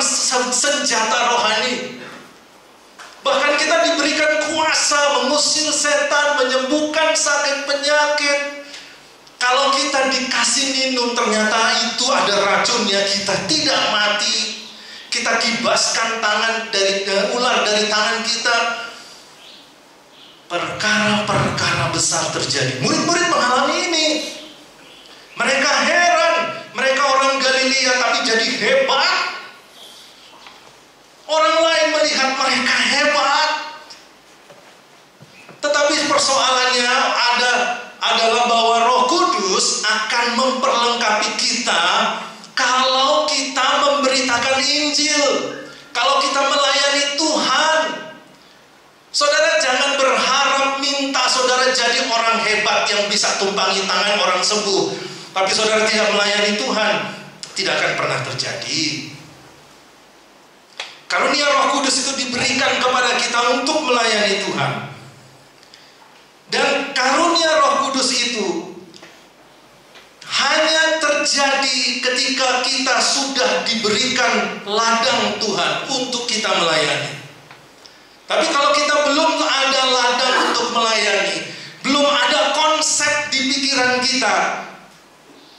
senjata rohani. Bahkan kita diberikan kuasa mengusir mengusir setan, menyembuhkan sakit penyakit. Kalau kita dikasih minum ternyata itu ada racunnya, kita tidak mati. Kita kibaskan ular dari tangan kita. Perkara-perkara besar terjadi. Murid-murid mengalami ini. Mereka heran. Mereka orang Galilea tapi jadi hebat. Orang lain melihat mereka hebat. Tetapi persoalannya adalah bahwa Roh Kudus akan memperlengkapi kita kalau kita memberitakan Injil, kalau kita melayani Tuhan. Saudara jangan berharap minta saudara jadi orang hebat yang bisa tumpangi tangan orang sembuh, tapi saudara tidak melayani Tuhan, tidak akan pernah terjadi. Karunia Roh Kudus itu diberikan kepada kita untuk melayani Tuhan. Dan karunia Roh Kudus itu hanya terjadi ketika kita sudah diberikan ladang Tuhan untuk kita melayani. Tapi kalau kita belum ada ladang untuk melayani, belum ada konsep di pikiran kita,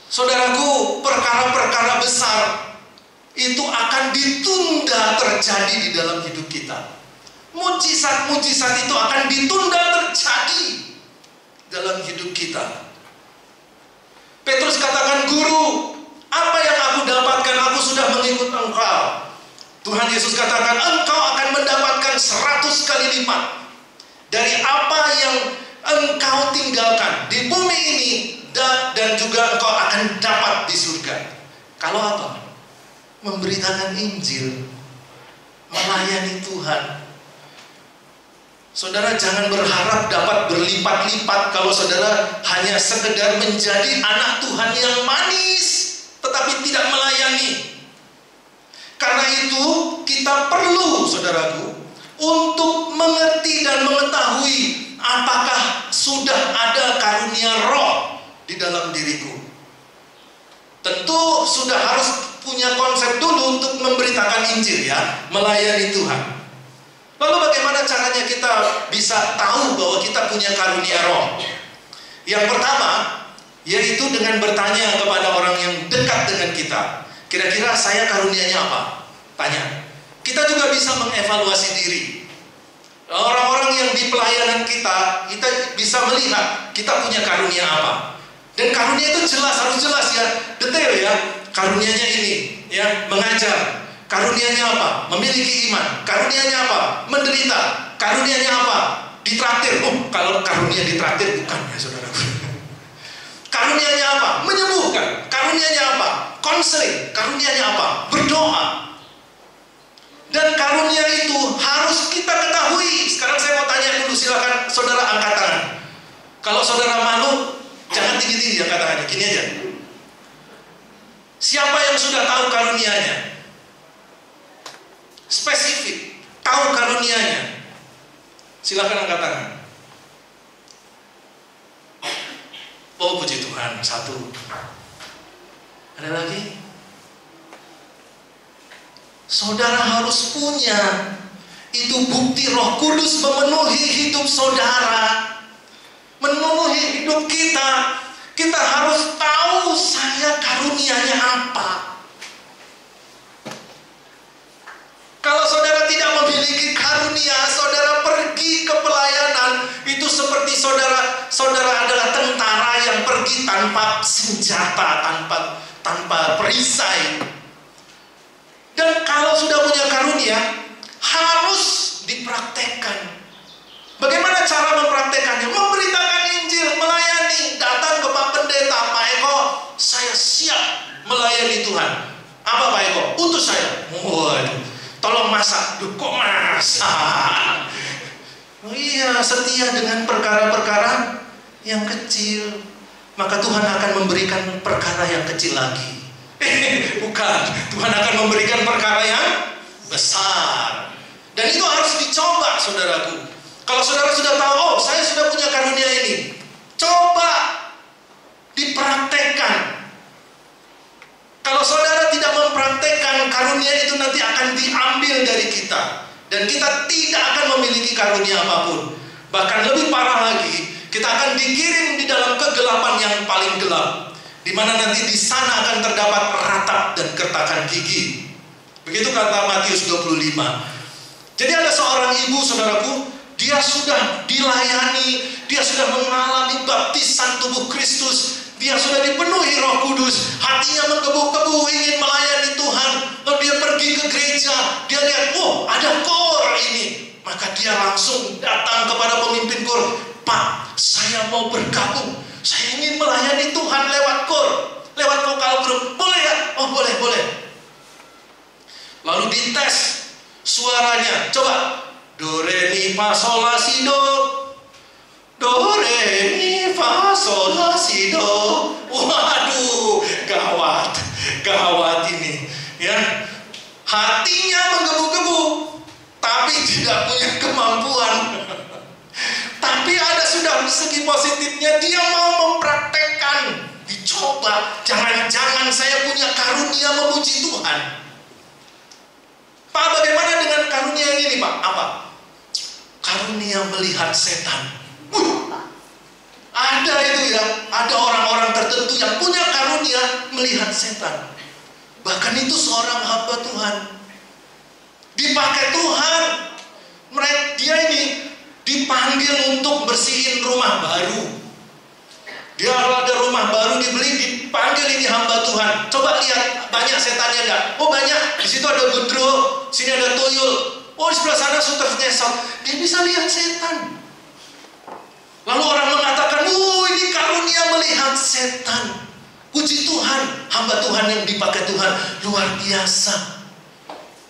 saudaraku, perkara-perkara besar itu akan ditunda terjadi di dalam hidup kita. Mujizat-mujizat itu akan ditunda terjadi dalam hidup kita. Petrus katakan, "Guru, apa yang aku dapatkan? Aku sudah mengikut Engkau." Tuhan Yesus katakan, "Engkau akan mendapatkan 100 kali lipat dari apa yang engkau tinggalkan di bumi ini, dan juga engkau akan dapat di surga." Kalau apa? Memberitakan Injil, melayani Tuhan. Saudara jangan berharap dapat berlipat-lipat kalau saudara hanya sekedar menjadi anak Tuhan yang manis tetapi tidak melayani. Karena itu kita perlu, saudaraku, untuk mengerti dan mengetahui apakah sudah ada karunia Roh di dalam diriku. Tentu sudah harus punya konsep dulu untuk memberitakan Injil, ya, melayani Tuhan. Lalu bagaimana caranya kita bisa tahu bahwa kita punya karunia Roh? Yang pertama, yaitu dengan bertanya kepada orang yang dekat dengan kita. Kira-kira saya karunianya apa? Tanya. Kita juga bisa mengevaluasi diri. Orang-orang yang di pelayanan kita bisa melihat kita punya karunia apa. Dan karunia itu jelas, harus jelas, ya, detail, ya. Karunianya ini, ya, mengajar. Karunianya apa? Memiliki iman. Karunianya apa? Menderita. Karunianya apa? Ditraktir. Oh, kalau karunia ditraktir bukan, ya, saudara. Karunianya apa? Menyembuhkan. Karunianya apa? Konseling. Karunianya apa? Berdoa. Dan karunia itu harus kita ketahui. Sekarang saya mau tanya dulu, silakan saudara angkat tangan. Kalau saudara malu, jangan tinggi-tinggi angkat tangannya, gini aja. Siapa yang sudah tahu karunianya? Spesifik, tahu karunianya. Silakan angkat tangan. Oh, puji Tuhan, satu. Ada lagi? Saudara harus punya. Itu bukti Roh Kudus memenuhi hidup saudara, memenuhi hidup kita. Kita harus tahu saya karunianya apa. Kalau saudara tidak memiliki karunia, saudara pergi ke pelayanan, itu seperti saudara adalah tentara yang pergi tanpa senjata, tanpa perisai. Dan kalau sudah punya karunia, harus dipraktekkan. Bagaimana cara mempraktekannya? Memberitakan Injil, melayani, datang ke Pak Pendeta, "Pak Eko, saya siap melayani Tuhan." Apa Pak Eko? Utus saya. Waduh, tolong masak. Duh, kok masak? Oh iya, setia dengan perkara-perkara yang kecil, maka Tuhan akan memberikan perkara yang kecil lagi. Bukan, Tuhan akan memberikan perkara yang besar. Dan itu harus dicoba, saudaraku. Kalau saudara sudah tahu, oh, saya sudah punya karunia ini, coba dipraktekkan. Kalau saudara tidak mempraktekkan, karunia itu nanti akan diambil dari kita, dan kita tidak akan memiliki karunia apapun. Bahkan lebih lagi, kita akan dikirim di dalam kegelapan yang paling gelap, di mana nanti di sana akan terdapat ratap dan kertakan gigi. Begitu kata Matius 25. Jadi ada seorang ibu, saudaraku, dia sudah dilayani, dia sudah mengalami baptisan tubuh Kristus, dia sudah dipenuhi Roh Kudus, hatinya menggebu-gebu ingin melayani Tuhan. Lalu dia pergi ke gereja, dia lihat, oh ada kor ini. Maka dia langsung datang kepada pemimpin kor, Pak, saya mau bergabung, saya ingin melayani Tuhan lewat kor, lewat vokal grup, boleh ya? Oh boleh, boleh. Lalu dites suaranya, coba, do re mi fa sol la si do, do re mi fa sol la si do. Waduh, gawat ini, ya. Hatinya menggebu-gebu, tapi tidak punya kemampuan. Tapi ada sudah segi positifnya, dia mau mempraktekkan, dicoba. Jangan-jangan saya punya karunia memuji Tuhan. Pak, bagaimana dengan karunia yang ini, Pak? Apa? Karunia melihat setan. Ada itu ya, ada orang-orang tertentu yang punya karunia melihat setan. Bahkan itu seorang hamba Tuhan, dipakai Tuhan. Dia ini dipanggil untuk bersihin rumah baru. Dia kalau ada rumah baru dibeli, dipanggil ini hamba Tuhan. Coba lihat, banyak setannya enggak? Oh banyak, di situ ada gundro, sini ada tuyul. Oh di sebelah sana suter nyesot. Dia bisa lihat setan. Lalu orang mengatakan, ini karunia melihat setan. Puji Tuhan, hamba Tuhan yang dipakai Tuhan luar biasa.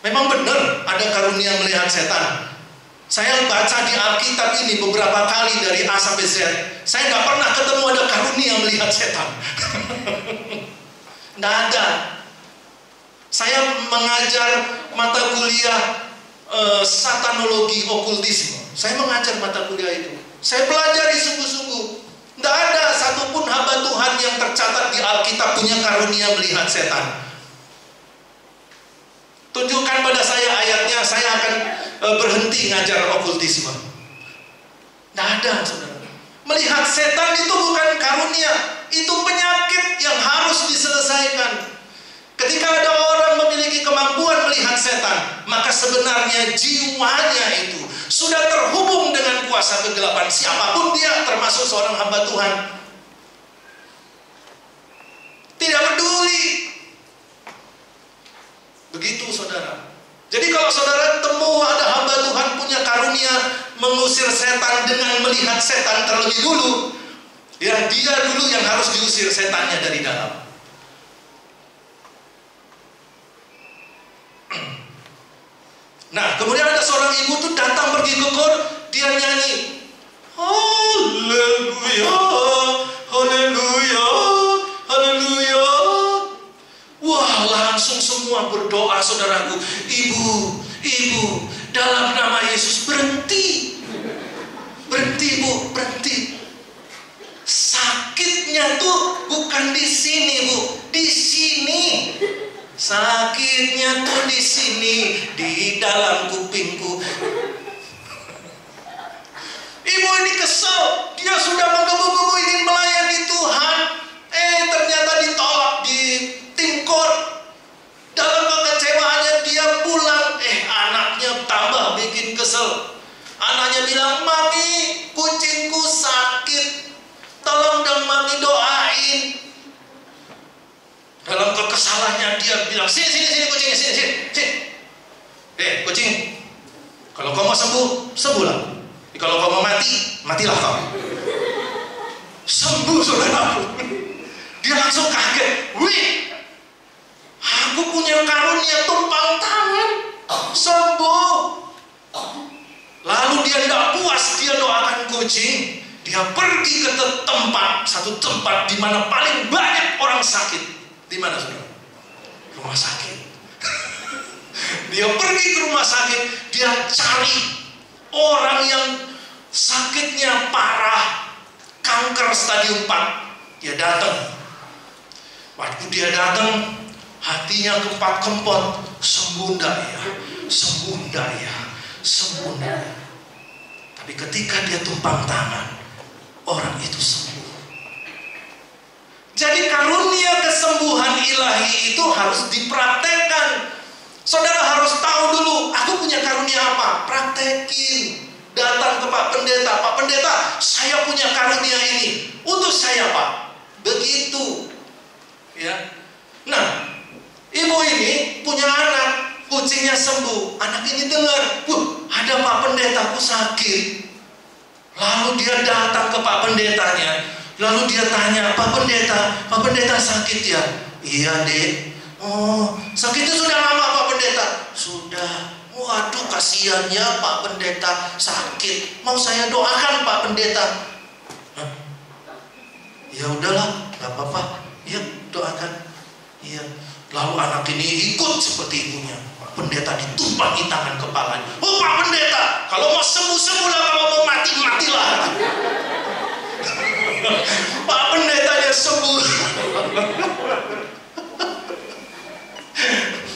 Memang benar ada karunia melihat setan. Saya baca di Alkitab ini beberapa kali dari A sampai Z. Saya nggak pernah ketemu ada karunia melihat setan. Nggak ada. Saya mengajar mata kuliah satanologi okultisme. Saya mengajar mata kuliah itu. Saya pelajari sungguh-sungguh. Nggak ada satupun hamba Tuhan yang tercatat di Alkitab punya karunia melihat setan. Tunjukkan pada saya ayatnya, saya akan berhenti ngajar okultisme. Nggak ada, saudara. Melihat setan itu bukan karunia, itu penyakit yang harus diselesaikan. Ketika ada orang memiliki kemampuan melihat setan, maka sebenarnya jiwanya itu sudah terhubung dengan kuasa kegelapan. Siapapun dia, termasuk seorang hamba Tuhan, tidak peduli. Begitu, saudara. Jadi kalau saudara temu ada hamba Tuhan punya karunia mengusir setan dengan melihat setan terlebih dulu, ya dia dulu yang harus diusir setannya dari dalam. Nah, kemudian ada seorang ibu tuh datang pergi ke kor, dia nyanyi, haleluya, haleluya, haleluya. Wah, langsung semua berdoa, saudaraku. Ibu, dalam nama Yesus berhenti. Berhenti, Bu, berhenti. Sakitnya tuh bukan di sini, Bu, di sini. Sakitnya tuh di sini, di dalam kupingku. Ibu ini kesel, dia sudah menggebu-gebu ingin melayani Tuhan. Ternyata ditolak di tim kor. Dalam kekecewaannya dia pulang. Anaknya tambah bikin kesel. Anaknya bilang, Mami, kucingku sakit. Tolong dong Mami doain. Dalam kekesalannya dia bilang, sini kucingnya, sini. Kucing, kalau kau mau sembuh, sembuhlah. Kalau kau mau mati, matilah kau. Sembuh, saudaraku. Dia langsung kaget. Wih, aku punya karunia tumpang tangan, sembuh. Lalu dia tidak puas, dia doakan kucing. Dia pergi ke satu tempat di mana paling banyak orang sakit. Di mana, saudara? Rumah sakit. Dia pergi ke rumah sakit, dia cari orang yang sakitnya parah, kanker stadium 4. Dia datang. Waktu dia datang, hatinya kempot, sembuh ndak ya, sembuh ndak ya, sembuh ndak. Tapi ketika dia tumpang tangan, panggilan ilahi itu harus dipraktekkan. Saudara harus tahu dulu, aku punya karunia apa? Praktekin. Datang ke Pak Pendeta, Pak Pendeta, saya punya karunia ini. Untuk saya, Pak. Begitu. Ya. Nah, ibu ini punya anak, kucingnya sembuh. Anak ini dengar, ada Pak Pendetaku sakit. Lalu dia datang ke Pak Pendetanya. Lalu dia tanya, Pak Pendeta sakit ya? Iya, Dek. Oh, sakitnya sudah lama Pak Pendeta? Sudah. Waduh, kasihannya Pak Pendeta sakit. Mau saya doakan Pak Pendeta? Hah? Ya udahlah, gak apa-apa. Ya, doakan. Iya. Lalu anak ini ikut seperti ibunya. Pak Pendeta ditumpangi tangan kepalanya. Oh Pak Pendeta, kalau mau sembuh-sembuhlah, kalau mau mati-matilah. Pak Pendetanya sembuh.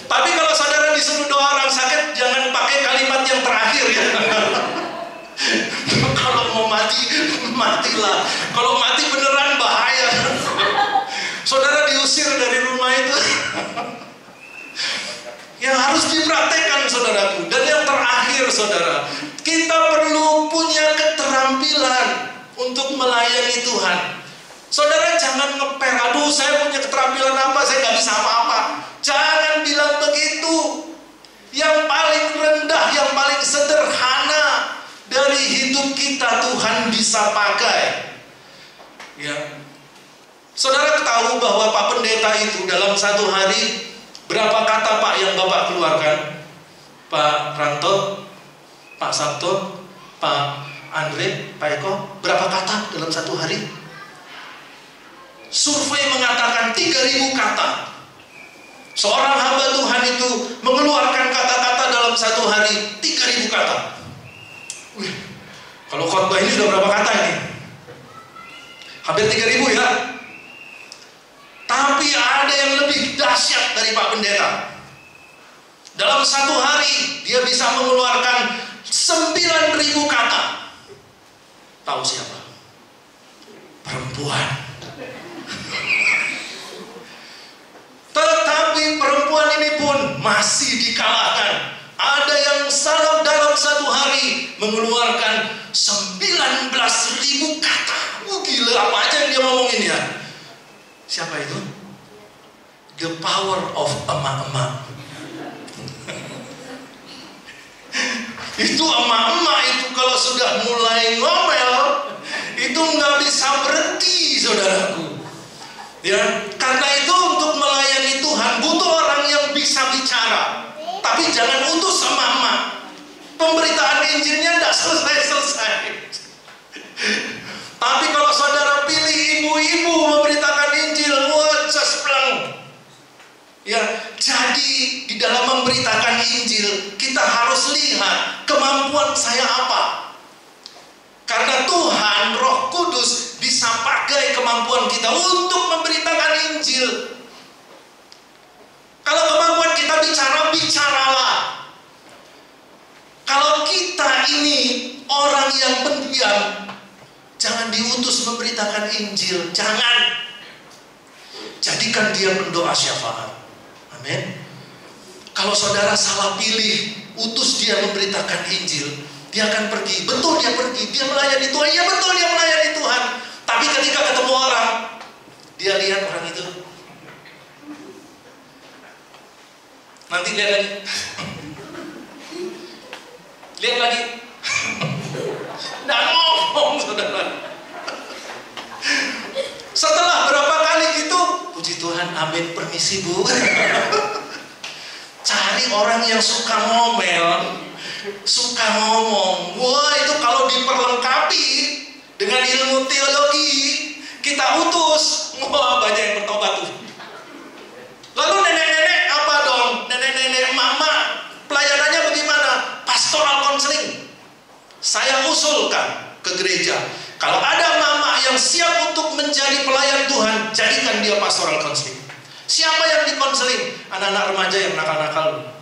Tapi kalau saudara disuruh doa orang sakit, jangan pakai kalimat yang terakhir ya. Kalau mau mati, matilah. Kalau mati beneran bahaya. Saudara diusir dari rumah itu. Yang harus dipraktekkan saudaraku. Dan yang terakhir saudara, kita perlu punya keterampilan untuk melayani Tuhan. Saudara jangan ngeper, aduh saya punya keterampilan apa, saya gak bisa apa-apa. Jangan bilang begitu. Yang paling rendah, yang paling sederhana dari hidup kita Tuhan bisa pakai. Ya. Saudara tahu bahwa Pak Pendeta itu dalam satu hari berapa kata Pak yang Bapak keluarkan? Pak Ranto, Pak Sabto, Pak Andre, Pak Eko, berapa kata dalam satu hari? Survei mengatakan 3.000 kata. Seorang hamba Tuhan itu mengeluarkan kata-kata dalam satu hari 3.000 kata. Wih, kalau khotbah ini sudah berapa kata ini? Hampir 3.000 ya. Tapi ada yang lebih dahsyat dari Pak Pendeta. Dalam satu hari dia bisa mengeluarkan 9.000 kata. Tahu siapa? Perempuan. Tetapi perempuan ini pun masih dikalahkan. Ada yang dalam satu hari mengeluarkan 19.000 kata. Gila, apa aja yang dia ngomongin ya? Siapa itu? The power of emak-emak. Itu emak-emak itu kalau sudah mulai ngomel, itu nggak bisa berhenti, saudaraku. Ya, karena itu untuk melayani Tuhan butuh orang yang bisa bicara. Tapi jangan utus emak-emak. Pemberitaan Injilnya tidak selesai-selesai. Tapi kalau saudara pilih ibu-ibu memberitakan Injil, wah, cespleng. Ya, jadi di dalam memberitakan Injil kita harus lihat kemampuan saya apa. Karena Tuhan Roh Kudus bisa pakai kemampuan kita untuk memberitakan Injil. Kalau kemampuan kita bicara, bicaralah. Kalau kita ini orang yang pendiam, jangan diutus memberitakan Injil. Jangan. Jadikan dia pendoa syafaat. Amin. Kalau saudara salah pilih, utus dia memberitakan Injil, dia akan pergi. Betul dia pergi, dia melayani Tuhan. Iya betul dia melayani Tuhan. Tapi ketika ketemu orang, dia lihat orang itu. Nanti lihat lagi. Lihat lagi. Nggak ngomong saudara. Setelah berapa kali gitu, puji Tuhan, amin, permisi bu. Cari orang yang suka ngomel, suka ngomong. Wah, itu kalau diperlengkapi dengan ilmu teologi, kita utus. Wah, banyak yang bertobat tuh. Lalu nenek-nenek apa dong? Nenek-nenek mama, pelayanannya bagaimana? Pastoral counseling. Saya usulkan ke gereja, kalau ada mama yang siap untuk menjadi pelayan Tuhan, jadikan dia pastoral counseling. Siapa yang dikonseling? Anak-anak remaja yang nakal-nakal.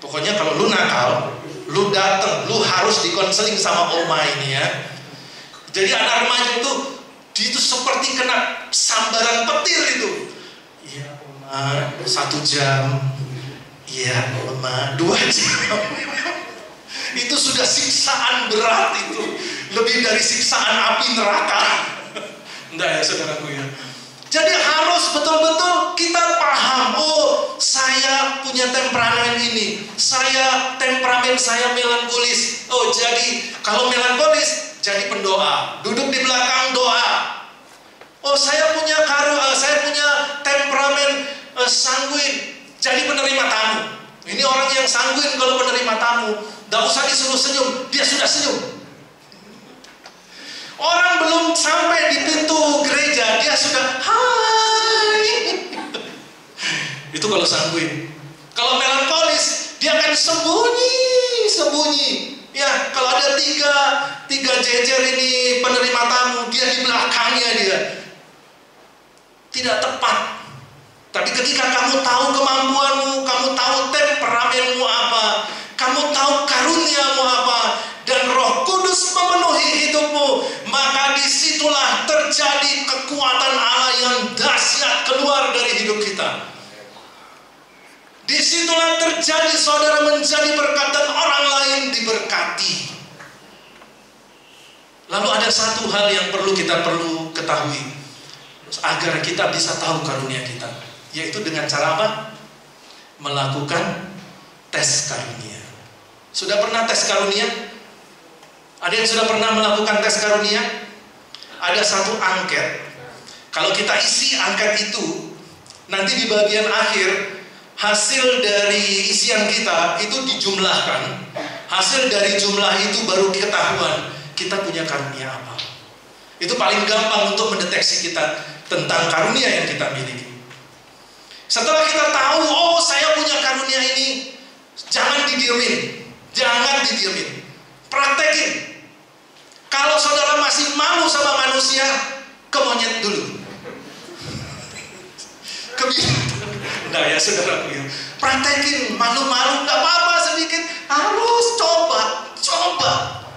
Pokoknya kalau lu nakal, lu datang, lu harus dikonseling sama oma ini ya. Jadi anak remaja itu seperti kena sambaran petir itu. Iya Oma, 1 jam. Iya Oma, 2 jam. Itu sudah siksaan berat itu. Lebih dari siksaan api neraka. Enggak ya saudaraku ya. Jadi harus betul-betul kita paham, oh saya punya temperamen ini, temperamen saya melankolis. Oh jadi kalau melankolis jadi pendoa, duduk di belakang doa. Oh saya punya temperamen sanguin, jadi penerima tamu. Ini orang yang sanguin kalau penerima tamu, gak usah disuruh senyum, dia sudah senyum. Orang belum sampai di pintu gereja, dia sudah hai. Itu kalau sanguin. Kalau melankolis, dia akan sembunyi. Ya, kalau ada tiga jejer ini penerima tamu, dia di belakangnya dia. Tidak tepat. Tapi ketika kamu tahu kemampuanmu, kamu tahu temperamenmu apa, kamu tahu karuniamu apa, dan Roh Kudus memenuhi hidupmu, maka disitulah terjadi kekuatan Allah yang dahsyat keluar dari hidup kita. Disitulah terjadi saudara menjadi berkat dan orang lain diberkati. Lalu ada satu hal yang kita perlu ketahui agar kita bisa tahu karunia kita, yaitu dengan cara apa? Melakukan tes karunia. Sudah pernah tes karunia? Ada yang sudah pernah melakukan tes karunia? Ada satu angket. Kalau kita isi angket itu, nanti di bagian akhir hasil dari isian kita itu dijumlahkan. Hasil dari jumlah itu baru ketahuan kita punya karunia apa. Itu paling gampang untuk mendeteksi kita tentang karunia yang kita miliki. Setelah kita tahu, oh saya punya karunia ini, jangan didiemin. Praktekin. Kalau saudara masih malu sama manusia, ke monyet dulu. Nah ya saudara, praktekin. Malu-malu gak apa-apa sedikit. Harus coba.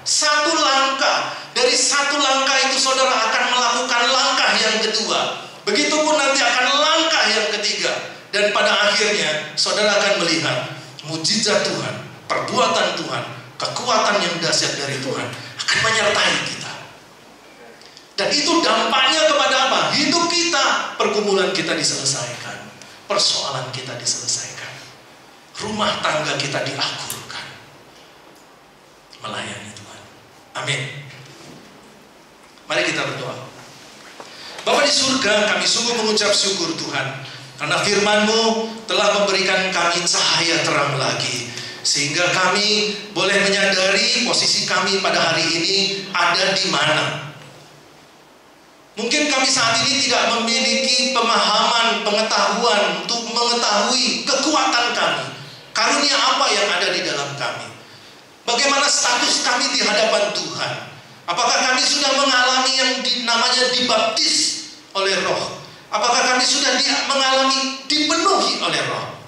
Satu langkah. Dari satu langkah itu saudara akan melakukan langkah yang kedua. Begitupun nanti akan langkah yang ketiga. Dan pada akhirnya saudara akan melihat mujizat Tuhan, perbuatan Tuhan, kekuatan yang dahsyat dari Tuhan akan menyertai kita. Dan itu dampaknya kepada apa? Hidup kita, pergumulan kita diselesaikan, persoalan kita diselesaikan, rumah tangga kita diakurkan, melayani Tuhan. Amin. Mari kita berdoa. Bapa di surga, kami sungguh mengucap syukur Tuhan, karena firman-Mu telah memberikan kami cahaya terang lagi, sehingga kami boleh menyadari posisi kami pada hari ini ada di mana. Mungkin kami saat ini tidak memiliki pemahaman, pengetahuan untuk mengetahui kekuatan kami, karunia apa yang ada di dalam kami. Bagaimana status kami di hadapan Tuhan? Apakah kami sudah mengalami yang namanya dibaptis oleh Roh? Apakah kami sudah mengalami dipenuhi oleh Roh?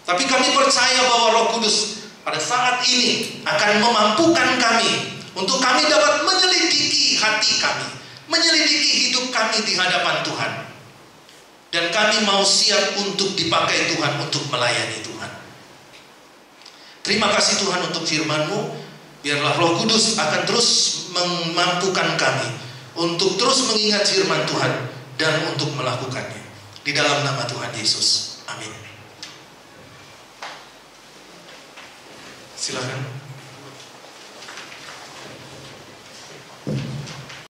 Tapi kami percaya bahwa Roh Kudus pada saat ini akan memampukan kami untuk kami dapat menyelidiki hati kami, menyelidiki hidup kami di hadapan Tuhan. Dan kami mau siap untuk dipakai Tuhan untuk melayani Tuhan. Terima kasih Tuhan untuk firman-Mu. Biarlah Roh Kudus akan terus memampukan kami untuk terus mengingat firman Tuhan dan untuk melakukannya. Di dalam nama Tuhan Yesus. Amin. Silakan.